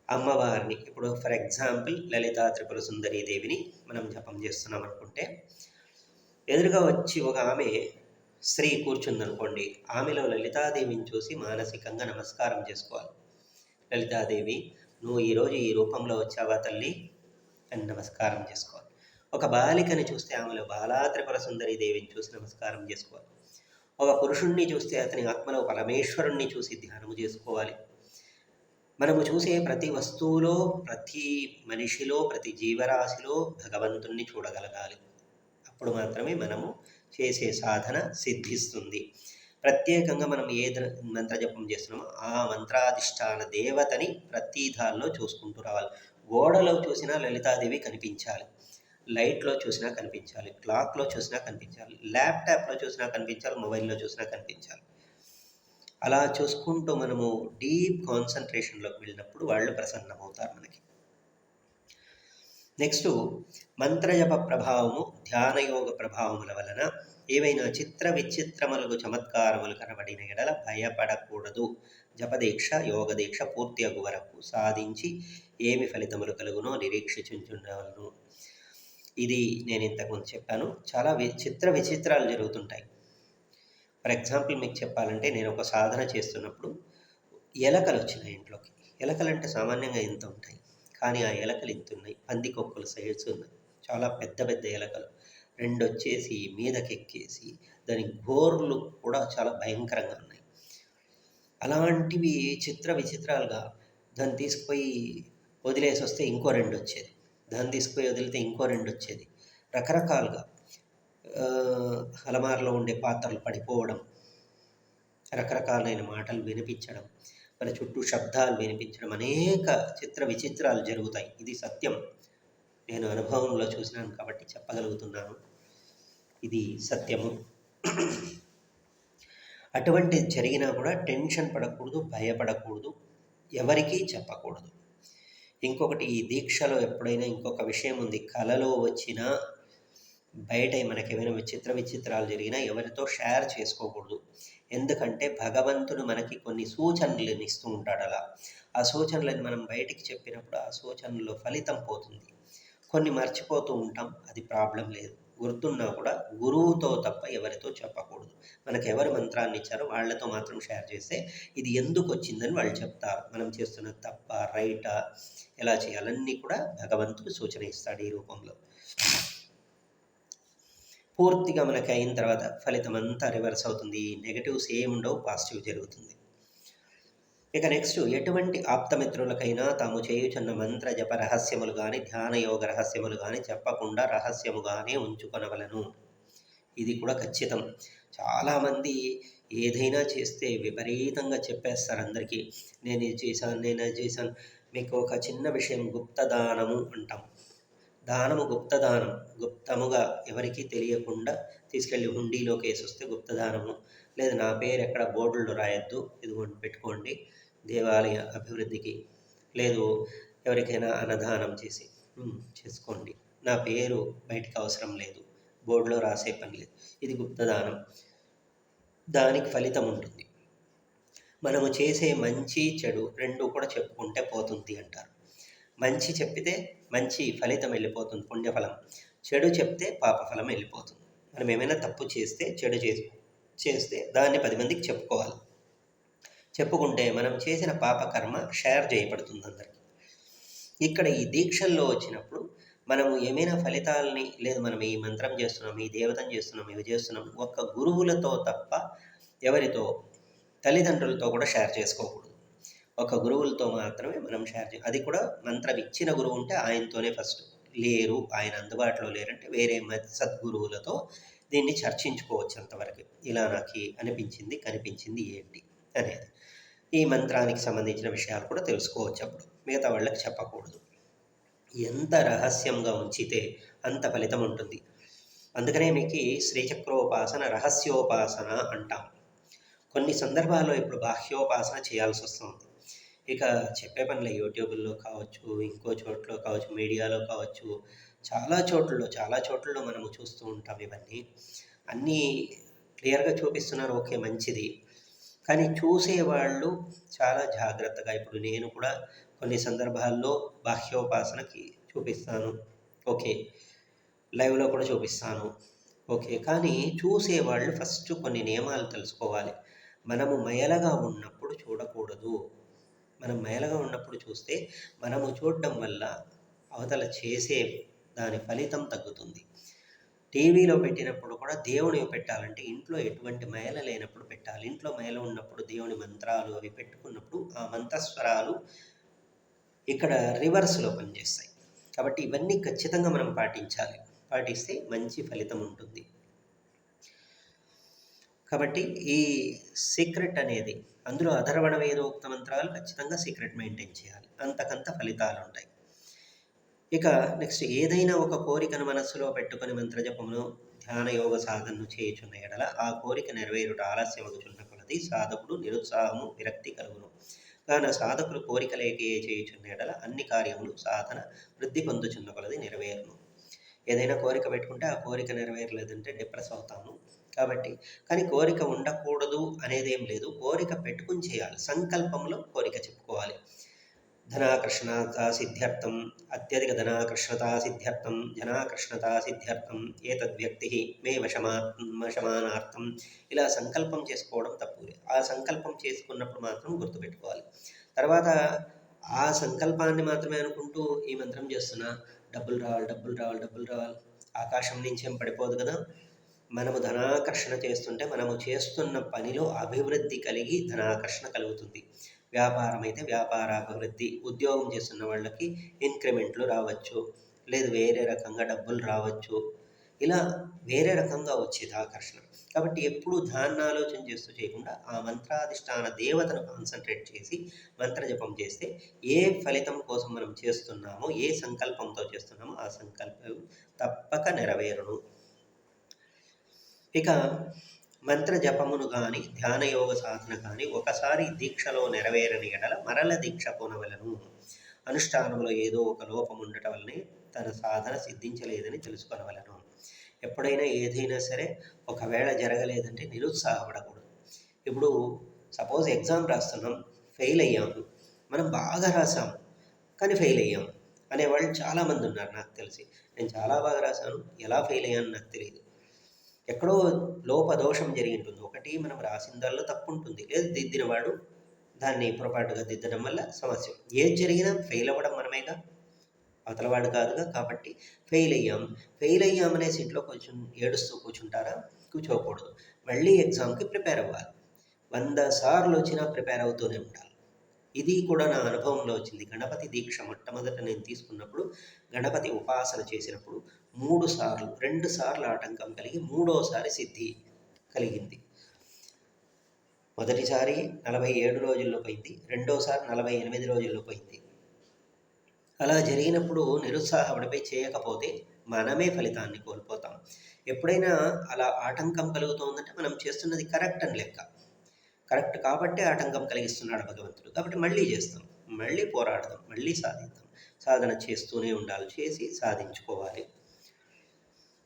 అమ్మవారిని ఇప్పుడు ఫర్ ఎగ్జాంపుల్ లలితా త్రిపుర సుందరీ దేవిని మనం జపం చేస్తున్నాం అనుకుంటే, ఎదురుగా వచ్చి ఒక ఆమె స్త్రీ కూర్చుందనుకోండి, ఆమెలో లలితాదేవిని చూసి మానసికంగా నమస్కారం చేసుకోవాలి. లలితాదేవి, నువ్వు ఈరోజు ఈ రూపంలో వచ్చావా తల్లి అని నమస్కారం చేసుకోవాలి. ఒక బాలికని చూస్తే ఆమెలో బాలా త్రిపుర సుందరీ దేవిని చూసి నమస్కారం చేసుకోవాలి. ఒక పురుషుణ్ణి చూస్తే అతని ఆత్మలో పరమేశ్వరుణ్ణి చూసి ధ్యానము చేసుకోవాలి. మనము చూసే ప్రతి వస్తువులో, ప్రతి మనిషిలో, ప్రతి జీవరాశిలో భగవంతుణ్ణి చూడగలగాలి. అప్పుడు మాత్రమే మనము చేసే సాధన సిద్ధిస్తుంది. ప్రత్యేకంగా మనం ఏ మంత్రజపం చేస్తున్నామో ఆ మంత్రాధిష్టాన దేవతని ప్రతి దానిలో చూసుకుంటూ రావాలి. గోడలో చూసినా లలితాదేవి కనిపించాలి, లైట్లో చూసినా కనిపించాలి, క్లాక్లో చూసినా కనిపించాలి, ల్యాప్టాప్లో చూసినా కనిపించాలి, మొబైల్లో చూసినా కనిపించాలి. అలా చూసుకుంటూ మనము డీప్ కాన్సన్ట్రేషన్లోకి వెళ్ళినప్పుడు వాళ్ళు ప్రసన్నమవుతారు మనకి. నెక్స్ట్, మంత్రజప ప్రభావము, ధ్యానయోగ ప్రభావముల వలన ఏవైనా చిత్ర విచిత్రములకు చమత్కారములు కనబడిన ఎడల భయపడకూడదు. జపదీక్ష యోగదీక్ష పూర్తి అగు వరకు సాధించి ఏమి ఫలితములు కలుగునో నిరీక్షించుచుండవలను. ఇది నేను ఇంతకుముందు చెప్పాను. చాలా చిత్ర విచిత్రాలు జరుగుతుంటాయి. ఫర్ ఎగ్జాంపుల్ మీకు చెప్పాలంటే, నేను ఒక సాధన చేస్తున్నప్పుడు ఎలకలు వచ్చినాయి ఇంట్లోకి. ఎలకలంటే సామాన్యంగా ఇంత ఉంటాయి, కానీ ఆ ఎలకలు ఇంత ఉన్నాయి. పందికొక్కుల సైజు ఉన్నాయి, చాలా పెద్ద పెద్ద ఎలకలు. రెండు వచ్చేసి మీదకెక్కేసి దాని గోర్లు కూడా చాలా భయంకరంగా ఉన్నాయి. అలాంటివి చిత్ర విచిత్రాలుగా దాన్ని తీసుకుపోయి వదిలేసి వస్తే ఇంకో రెండు వచ్చేది, దాన్ని తీసుకుపోయి వదిలితే ఇంకో రెండు వచ్చేది. రకరకాలుగా అలమారలో ఉండే పాత్రలు పడిపోవడం, రకరకాలైన మాటలు వినిపించడం, మన చుట్టూ శబ్దాలు వినిపించడం, అనేక చిత్ర విచిత్రాలు జరుగుతాయి. ఇది సత్యం, నేను అనుభవంలో చూసినాను కాబట్టి చెప్పగలుగుతున్నాను. ఇది సత్యము. అటువంటి జరిగినా కూడా టెన్షన్ పడకూడదు, భయపడకూడదు, ఎవరికీ చెప్పకూడదు. ఇంకొకటి, ఈ దీక్షలో ఎప్పుడైనా ఇంకొక విషయం ఉంది. కలలో వచ్చినా, బయట మనకేమైనా విచిత్రాలు జరిగినా ఎవరితో షేర్ చేసుకోకూడదు. ఎందుకంటే భగవంతుడు మనకి కొన్ని సూచనలను ఇస్తూ ఉంటాడు. అలా ఆ సూచనలను మనం బయటికి చెప్పినప్పుడు ఆ సూచనలో ఫలితం పోతుంది. కొన్ని మర్చిపోతూ ఉంటాం, అది ప్రాబ్లం లేదు. గుర్తున్నా కూడా గురువుతో తప్ప ఎవరితో చెప్పకూడదు. మనకు ఎవరు మంత్రాన్ని ఇచ్చారో వాళ్ళతో మాత్రం షేర్ చేస్తే ఇది ఎందుకు వచ్చిందని వాళ్ళు చెప్తారు. మనం చేస్తున్న తప్ప రైటా, ఎలా చేయాలన్నీ కూడా భగవంతుడు సూచన ఇస్తాడు ఈ రూపంలో. పూర్తిగా మనకి అయిన తర్వాత ఫలితం అంతా రివర్స్ అవుతుంది. నెగటివ్స్ ఏమి ఉండవు, పాజిటివ్ జరుగుతుంది. ఇక నెక్స్ట్, ఎటువంటి ఆప్తమిత్రులకైనా తాము చేయుచున్న మంత్ర జప రహస్యములు కానీ ధ్యానయోగ రహస్యములు కానీ చెప్పకుండా రహస్యముగానే ఉంచుకొనవలను. ఇది కూడా ఖచ్చితం. చాలామంది ఏదైనా చేస్తే విపరీతంగా చెప్పేస్తారు అందరికీ. నేను ఇది చేశాను, నేను అది చేశాను. మీకు ఒక చిన్న విషయం, గుప్తదానము అంటాం. దానము గుప్తదానం, గుప్తముగా ఎవరికీ తెలియకుండా తీసుకెళ్ళి హుండీలోకి వేసి వస్తే గుప్తదానము. లేదు, నా పేరు ఎక్కడ బోర్డుల్లో రాయొద్దు, ఇదిగోండి పెట్టుకోండి దేవాలయ అభివృద్ధికి. లేదు, ఎవరికైనా అన్నదానం చేసి చేసుకోండి, నా పేరు బయటికి అవసరం లేదు, బోర్డులో రాసే పని లేదు. ఇది గుప్తదానం. దానికి ఫలితం ఉంటుంది. మనము చేసే మంచి చెడు రెండు కూడా చెప్పుకుంటే పోతుంది అంటారు. మంచి చెప్పితే మంచి ఫలితం వెళ్ళిపోతుంది, పుణ్యఫలం. చెడు చెప్తే పాపఫలం వెళ్ళిపోతుంది. మనం ఏమైనా తప్పు చేస్తే, చెడు చేస్తే దాన్ని 10 మందికి చెప్పుకోవాలి. చెప్పుకుంటే మనం చేసిన పాపకర్మ షేర్ చేయబడుతుంది అందరికీ. ఇక్కడ ఈ దీక్షల్లో వచ్చినప్పుడు మనము ఏమైనా ఫలితాలని, లేదు మనం ఈ మంత్రం చేస్తున్నాం, ఈ దేవతను చేస్తున్నాం, ఇవి చేస్తున్నాం, ఒక్క గురువులతో తప్ప ఎవరితో, తల్లిదండ్రులతో కూడా షేర్ చేసుకోకూడదు. ఒక గురువులతో మాత్రమే మనం షేర్ చేయాలి. అది కూడా మంత్రం ఇచ్చిన గురువు ఉంటే ఆయనతోనే ఫస్ట్. లేరు, ఆయన అందుబాటులో లేరంటే వేరే సద్గురువులతో దీన్ని చర్చించుకోవచ్చు. అంతవరకు ఇలా నాకు అనిపించింది, కనిపించింది ఏంటి అనేది, ఈ మంత్రానికి సంబంధించిన విషయాలు కూడా తెలుసుకోవచ్చు. అప్పుడు మిగతా వాళ్ళకి చెప్పకూడదు. ఎంత రహస్యంగా ఉంచితే అంత ఫలితం ఉంటుంది. అందుకనే మీకు శ్రీచక్రోపాసన రహస్యోపాసన అంటాం. కొన్ని సందర్భాల్లో ఇప్పుడు బాహ్యోపాసన చేయాల్సి వస్తుంది. ఇక చెప్పే పనిలే, యూట్యూబుల్లో కావచ్చు, ఇంకో చోట్లో కావచ్చు, మీడియాలో కావచ్చు, చాలా చోట్లలో మనము చూస్తూ ఉంటాం ఇవన్నీ. అన్నీ క్లియర్‌గా చూపిస్తున్నారు, ఓకే, మంచిది. కానీ చూసేవాళ్ళు చాలా జాగ్రత్తగా, ఇప్పుడు నేను కూడా కొన్ని సందర్భాల్లో బాహ్యోపాసనకి చూపిస్తాను. ఓకే. లైవ్‌లో కూడా చూపిస్తాను. ఓకే. కానీ చూసేవాళ్ళు ఫస్ట్ కొన్ని నియమాలు తెలుసుకోవాలి. మనము మయలగా ఉన్నప్పుడు చూడకూడదు. మనం మయలగా ఉన్నప్పుడు చూస్తే మనము చూడడం వల్ల అవతల చేసే దాని ఫలితం తగ్గుతుంది. టీవీలో పెట్టినప్పుడు కూడా దేవునివి పెట్టాలంటే ఇంట్లో ఎటువంటి మయల లేనప్పుడు పెట్టాలి. ఇంట్లో మయల ఉన్నప్పుడు దేవుని మంత్రాలు అవి పెట్టుకున్నప్పుడు ఆ మంత్రస్వరాలు ఇక్కడ రివర్స్‌లో పనిచేస్తాయి. కాబట్టి ఇవన్నీ ఖచ్చితంగా మనం పాటించాలి. పాటిస్తే మంచి ఫలితం ఉంటుంది. కాబట్టి ఈ సీక్రెట్ అనేది, అందులో అథర్వణ వేదోక్త మంత్రాలు ఖచ్చితంగా సీక్రెట్ మెయింటైన్ చేయాలి. అంతకంత ఫలితాలుంటాయి. ఇక నెక్స్ట్, ఏదైనా ఒక కోరికను మనస్సులో పెట్టుకొని మంత్రజపమును ధ్యాన యోగ సాధనను చేయుచున్న ఎడల ఆ కోరిక నెరవేరుట ఆలస్యమగుచున్న కొలది సాధకుడు నిరుత్సాహము విరక్తి కలుగును. కాన సాధకులు కోరిక లేకయే చేయుచున్న ఎడల అన్ని కార్యములు సాధన వృద్ధి పొందుచున్న కొలది నెరవేరును. ఏదైనా కోరిక పెట్టుకుంటే ఆ కోరిక నెరవేరలేదంటే డిప్రెస్ అవుతాము. కాబట్టి కానీ కోరిక ఉండకూడదు అనేదేం లేదు. కోరిక పెట్టుకుని చేయాలి. సంకల్పంలో కోరిక చెప్పుకోవాలి. ధనాకర్షణతా సిద్ధ్యర్థం, అత్యధిక ధనాకర్షణతా సిద్ధ్యర్థం, జనాకర్షణతా సిద్ధ్యర్థం ఏతద్వ్యక్తి మే వశమానార్థం, ఇలా సంకల్పం చేసుకోవడం తప్పు. ఆ సంకల్పం చేసుకున్నప్పుడు మాత్రం గుర్తుపెట్టుకోవాలి. తర్వాత ఆ సంకల్పాన్ని మాత్రమే అనుకుంటూ ఈ మంత్రం చేస్తున్నా, డబ్బులు రావాలి, డబ్బులు రావాలి, డబ్బులు రావాలి, ఆకాశం నుంచి ఏం పడిపోదు కదా. మనము ధనాకర్షణ చేస్తుంటే మనము చేస్తున్న పనిలో అభివృద్ధి కలిగి ధనాకర్షణ కలుగుతుంది. వ్యాపారం అయితే వ్యాపారాభివృద్ధి, ఉద్యోగం చేస్తున్న వాళ్ళకి ఇంక్రిమెంట్లు రావచ్చు, లేదు వేరే రకంగా డబ్బులు రావచ్చు, ఇలా వేరే రకంగా వచ్చేది ఆకర్షణ. కాబట్టి ఎప్పుడు దాన్ని ఆలోచన చేస్తూ చేయకుండా ఆ మంత్రాధిష్టాన దేవతను కాన్సన్ట్రేట్ చేసి మంత్రజపం చేస్తే ఏ ఫలితం కోసం మనం చేస్తున్నామో, ఏ సంకల్పంతో చేస్తున్నామో ఆ సంకల్పం తప్పక నెరవేరును. ఇక మంత్ర జపమును కానీ ధ్యానయోగ సాధన కానీ ఒకసారి దీక్షలో నెరవేరని ఎడల మరల దీక్ష పొనవలను. అనుష్ఠానంలో ఏదో ఒక లోపం ఉండటం వల్లనే తన సాధన సిద్ధించలేదని తెలుసుకొనవలను. ఎప్పుడైనా ఏదైనా సరే ఒకవేళ జరగలేదంటే నిరుత్సాహపడకూడదు. ఇప్పుడు సపోజ్ ఎగ్జామ్ రాస్తున్నాం, ఫెయిల్ అయ్యాము, మనం బాగా రాసాము కానీ ఫెయిల్ అయ్యాము అనేవాళ్ళు చాలామంది ఉన్నారు నాకు తెలిసి. నేను చాలా బాగా రాశాను, ఎలా ఫెయిల్ అయ్యాను నాకు తెలియదు. ఎక్కడో లోపదోషం జరిగి ఉంటుంది. ఒకటి మనం రాసిందాల్లో తప్పు ఉంటుంది, లేదు దిద్దినవాడు దాన్ని పొరపాటుగా దిద్దడం వల్ల సమస్య. ఏది జరిగినా ఫెయిల్ అవ్వడం మనమేగా, అవతలవాడు కాదుగా. కాబట్టి ఫెయిల్ అయ్యామనే సీట్లో కొంచెం ఏడుస్తూ కూర్చుంటారా? కూర్చోకూడదు. మళ్ళీ ఎగ్జామ్కి ప్రిపేర్ అవ్వాలి. 100 సార్లు వచ్చినా ప్రిపేర్ అవుతూనే ఉండాలి. ఇది కూడా నా అనుభవంలో వచ్చింది. గణపతి దీక్ష మొట్టమొదట నేను తీసుకున్నప్పుడు, గణపతి ఉపాసన చేసినప్పుడు 3 సార్లు, 2 సార్లు ఆటంకం కలిగి మూడోసారి సిద్ధి కలిగింది. మొదటిసారి 47 రోజుల్లో పోయింది, రెండోసారి 48 రోజుల్లో పోయింది. అలా జరిగినప్పుడు నిరుత్సాహపడిపోయి చేయకపోతే మనమే ఫలితాన్ని కోల్పోతాం. ఎప్పుడైనా అలా ఆటంకం కలుగుతోందంటే మనం చేస్తున్నది కరెక్ట్ అని లెక్క. కరెక్ట్ కాబట్టే ఆటంకం కలిగిస్తున్నాడు భగవంతుడు. కాబట్టి మళ్ళీ చేస్తాం, మళ్ళీ పోరాడదాం, మళ్ళీ సాధిద్దాం. సాధన చేస్తూనే ఉండాలి, చేసి సాధించుకోవాలి.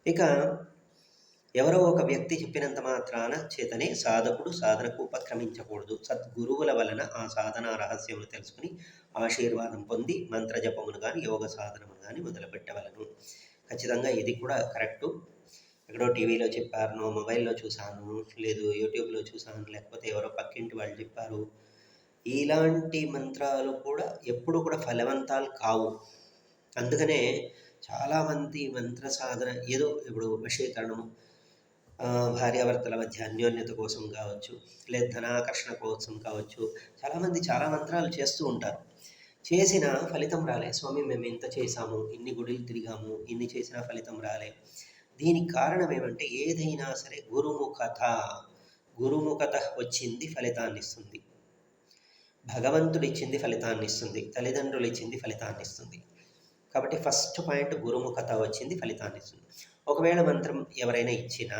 ఇక ఎవరో ఒక వ్యక్తి చెప్పినంత మాత్రాన చేతనే సాధకుడు సాధనకు ఉపక్రమించకూడదు. సద్గురువుల వలన ఆ సాధన రహస్యమును తెలుసుకుని ఆశీర్వాదం పొంది మంత్రజపమును కానీ యోగ సాధనమును కానీ మొదలుపెట్టవలను. ఖచ్చితంగా ఇది కూడా కరెక్టు. ఎక్కడో టీవీలో చెప్పారు, మొబైల్లో చూశాను, లేదు యూట్యూబ్లో చూశాను, లేకపోతే ఎవరో పక్కింటి వాళ్ళు చెప్పారు, ఇలాంటి మంత్రాలు కూడా ఎప్పుడు కూడా ఫలవంతాలు కావు. అందుకనే చాలామంది మంత్ర సాధన ఏదో, ఇప్పుడు వశీకరణము, భార్యాభర్తల మధ్య అన్యోన్యత కోసం కావచ్చు, లేదా ధనాకర్షణ కోసం కావచ్చు, చాలామంది చాలా మంత్రాలు చేస్తూ ఉంటారు. చేసిన ఫలితం రాలే. స్వామి మేము ఇంత చేశాము, ఇన్ని గుడులు తిరిగాము, ఇన్ని చేసినా ఫలితం రాలే. దీనికి కారణం ఏమంటే ఏదైనా సరే గురుముఖత వచ్చింది ఫలితాన్ని ఇస్తుంది, భగవంతుడు ఇచ్చింది ఫలితాన్ని ఇస్తుంది, తల్లిదండ్రులు ఇచ్చింది ఫలితాన్ని ఇస్తుంది. కాబట్టి ఫస్ట్ పాయింట్ గురుముఖత వచ్చింది ఫలితాన్ని ఇస్తుంది. ఒకవేళ మంత్రం ఎవరైనా ఇచ్చినా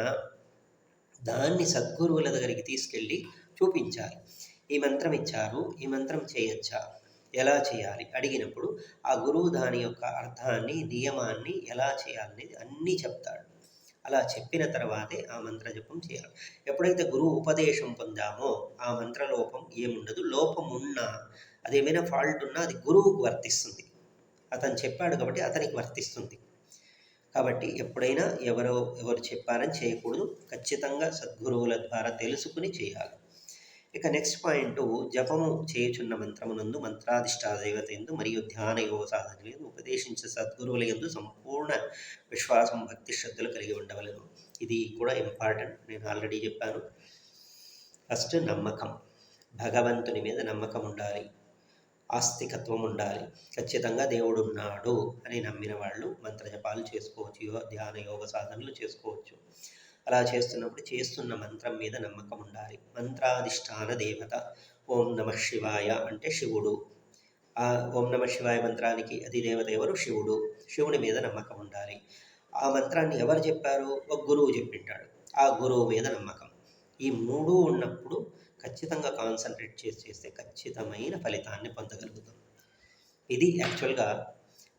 దాన్ని సద్గురువుల దగ్గరికి తీసుకెళ్ళి చూపించాలి. ఈ మంత్రం ఇచ్చారు, ఈ మంత్రం చేయొచ్చా, ఎలా చేయాలి అడిగినప్పుడు ఆ గురువు దాని యొక్క అర్థాన్ని, నియమాన్ని ఎలా చేయాలనేది అన్నీ చెప్తాడు. అలా చెప్పిన తర్వాతే ఆ మంత్ర జపం చేయాలి. ఎప్పుడైతే గురువు ఉపదేశం పొందామో ఆ మంత్రలోపం ఏముండదు. లోపం ఉన్నా, అదేమైనా ఫాల్ట్ ఉన్నా అది గురువుకు వర్తిస్తుంది. అతను చెప్పాడు కాబట్టి అతనికి వర్తిస్తుంది. కాబట్టి ఎప్పుడైనా ఎవరు చెప్పారని చేయకూడదు. ఖచ్చితంగా సద్గురువుల ద్వారా తెలుసుకుని చేయాలి. ఇక నెక్స్ట్ పాయింట్, జపము చేయుచున్న మంత్రమునందు మంత్రాధిష్ఠా దేవత యందు మరియు ధ్యాన యోగ సాధన ఉపదేశించే సద్గురువుల యందు సంపూర్ణ విశ్వాసం, భక్తి, శ్రద్ధలు కలిగి ఉండవలను. ఇది కూడా ఇంపార్టెంట్. నేను ఆల్రెడీ చెప్పాను. ఫస్ట్ నమ్మకం, భగవంతుని మీద నమ్మకం ఉండాలి, ఆస్తికత్వం ఉండాలి. ఖచ్చితంగా దేవుడు ఉన్నాడు అని నమ్మిన వాళ్ళు మంత్రజపాలు చేసుకోవచ్చు, ధ్యాన యోగ సాధనలు చేసుకోవచ్చు. అలా చేస్తున్నప్పుడు చేస్తున్న మంత్రం మీద నమ్మకం ఉండాలి. మంత్రాధిష్టాన దేవత ఓం నమః శివాయ అంటే శివుడు. ఆ ఓం నమః శివాయ మంత్రానికి అధిదేవత ఎవరు? శివుడు. శివుని మీద నమ్మకం ఉండాలి. ఆ మంత్రాన్ని ఎవరు చెప్పారు? ఒక గురువు చెప్పింటాడు. ఆ గురువు మీద నమ్మకం. ఈ మూడు ఉన్నప్పుడు ఖచ్చితంగా కాన్సన్ట్రేట్ చేస్తే ఖచ్చితమైన ఫలితాన్ని పొందగలుగుతాం. ఇది యాక్చువల్గా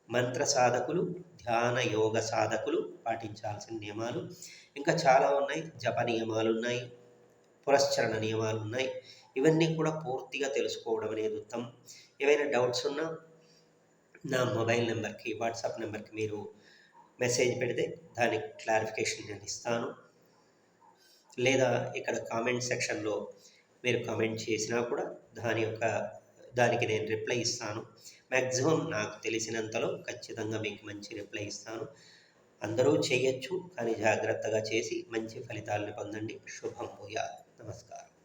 మంత్ర సాధకులు, ధ్యాన యోగ సాధకులు పాటించాల్సిన నియమాలు. ఇంకా చాలా ఉన్నాయి. జప నియమాలు ఉన్నాయి, పురస్చరణ నియమాలు ఉన్నాయి. ఇవన్నీ కూడా పూర్తిగా తెలుసుకోవడం అనేది ఉత్తమం. ఏవైనా డౌట్స్ ఉన్నా నా మొబైల్ నెంబర్కి, వాట్సాప్ నెంబర్కి మీరు మెసేజ్ పెడితే దానికి క్లారిఫికేషన్ నేను ఇస్తాను. లేదా ఇక్కడ కామెంట్ సెక్షన్లో మీరు కామెంట్ చేసినా కూడా దానికి నేను రిప్లై ఇస్తాను. మ్యాక్సిమం నాకు తెలిసినంతలో ఖచ్చితంగా మీకు మంచి రిప్లై ఇస్తాను. అందరూ చేయొచ్చు, కానీ జాగ్రత్తగా చేసి మంచి ఫలితాలను పొందండి. శుభం భూయాత్. నమస్కారం.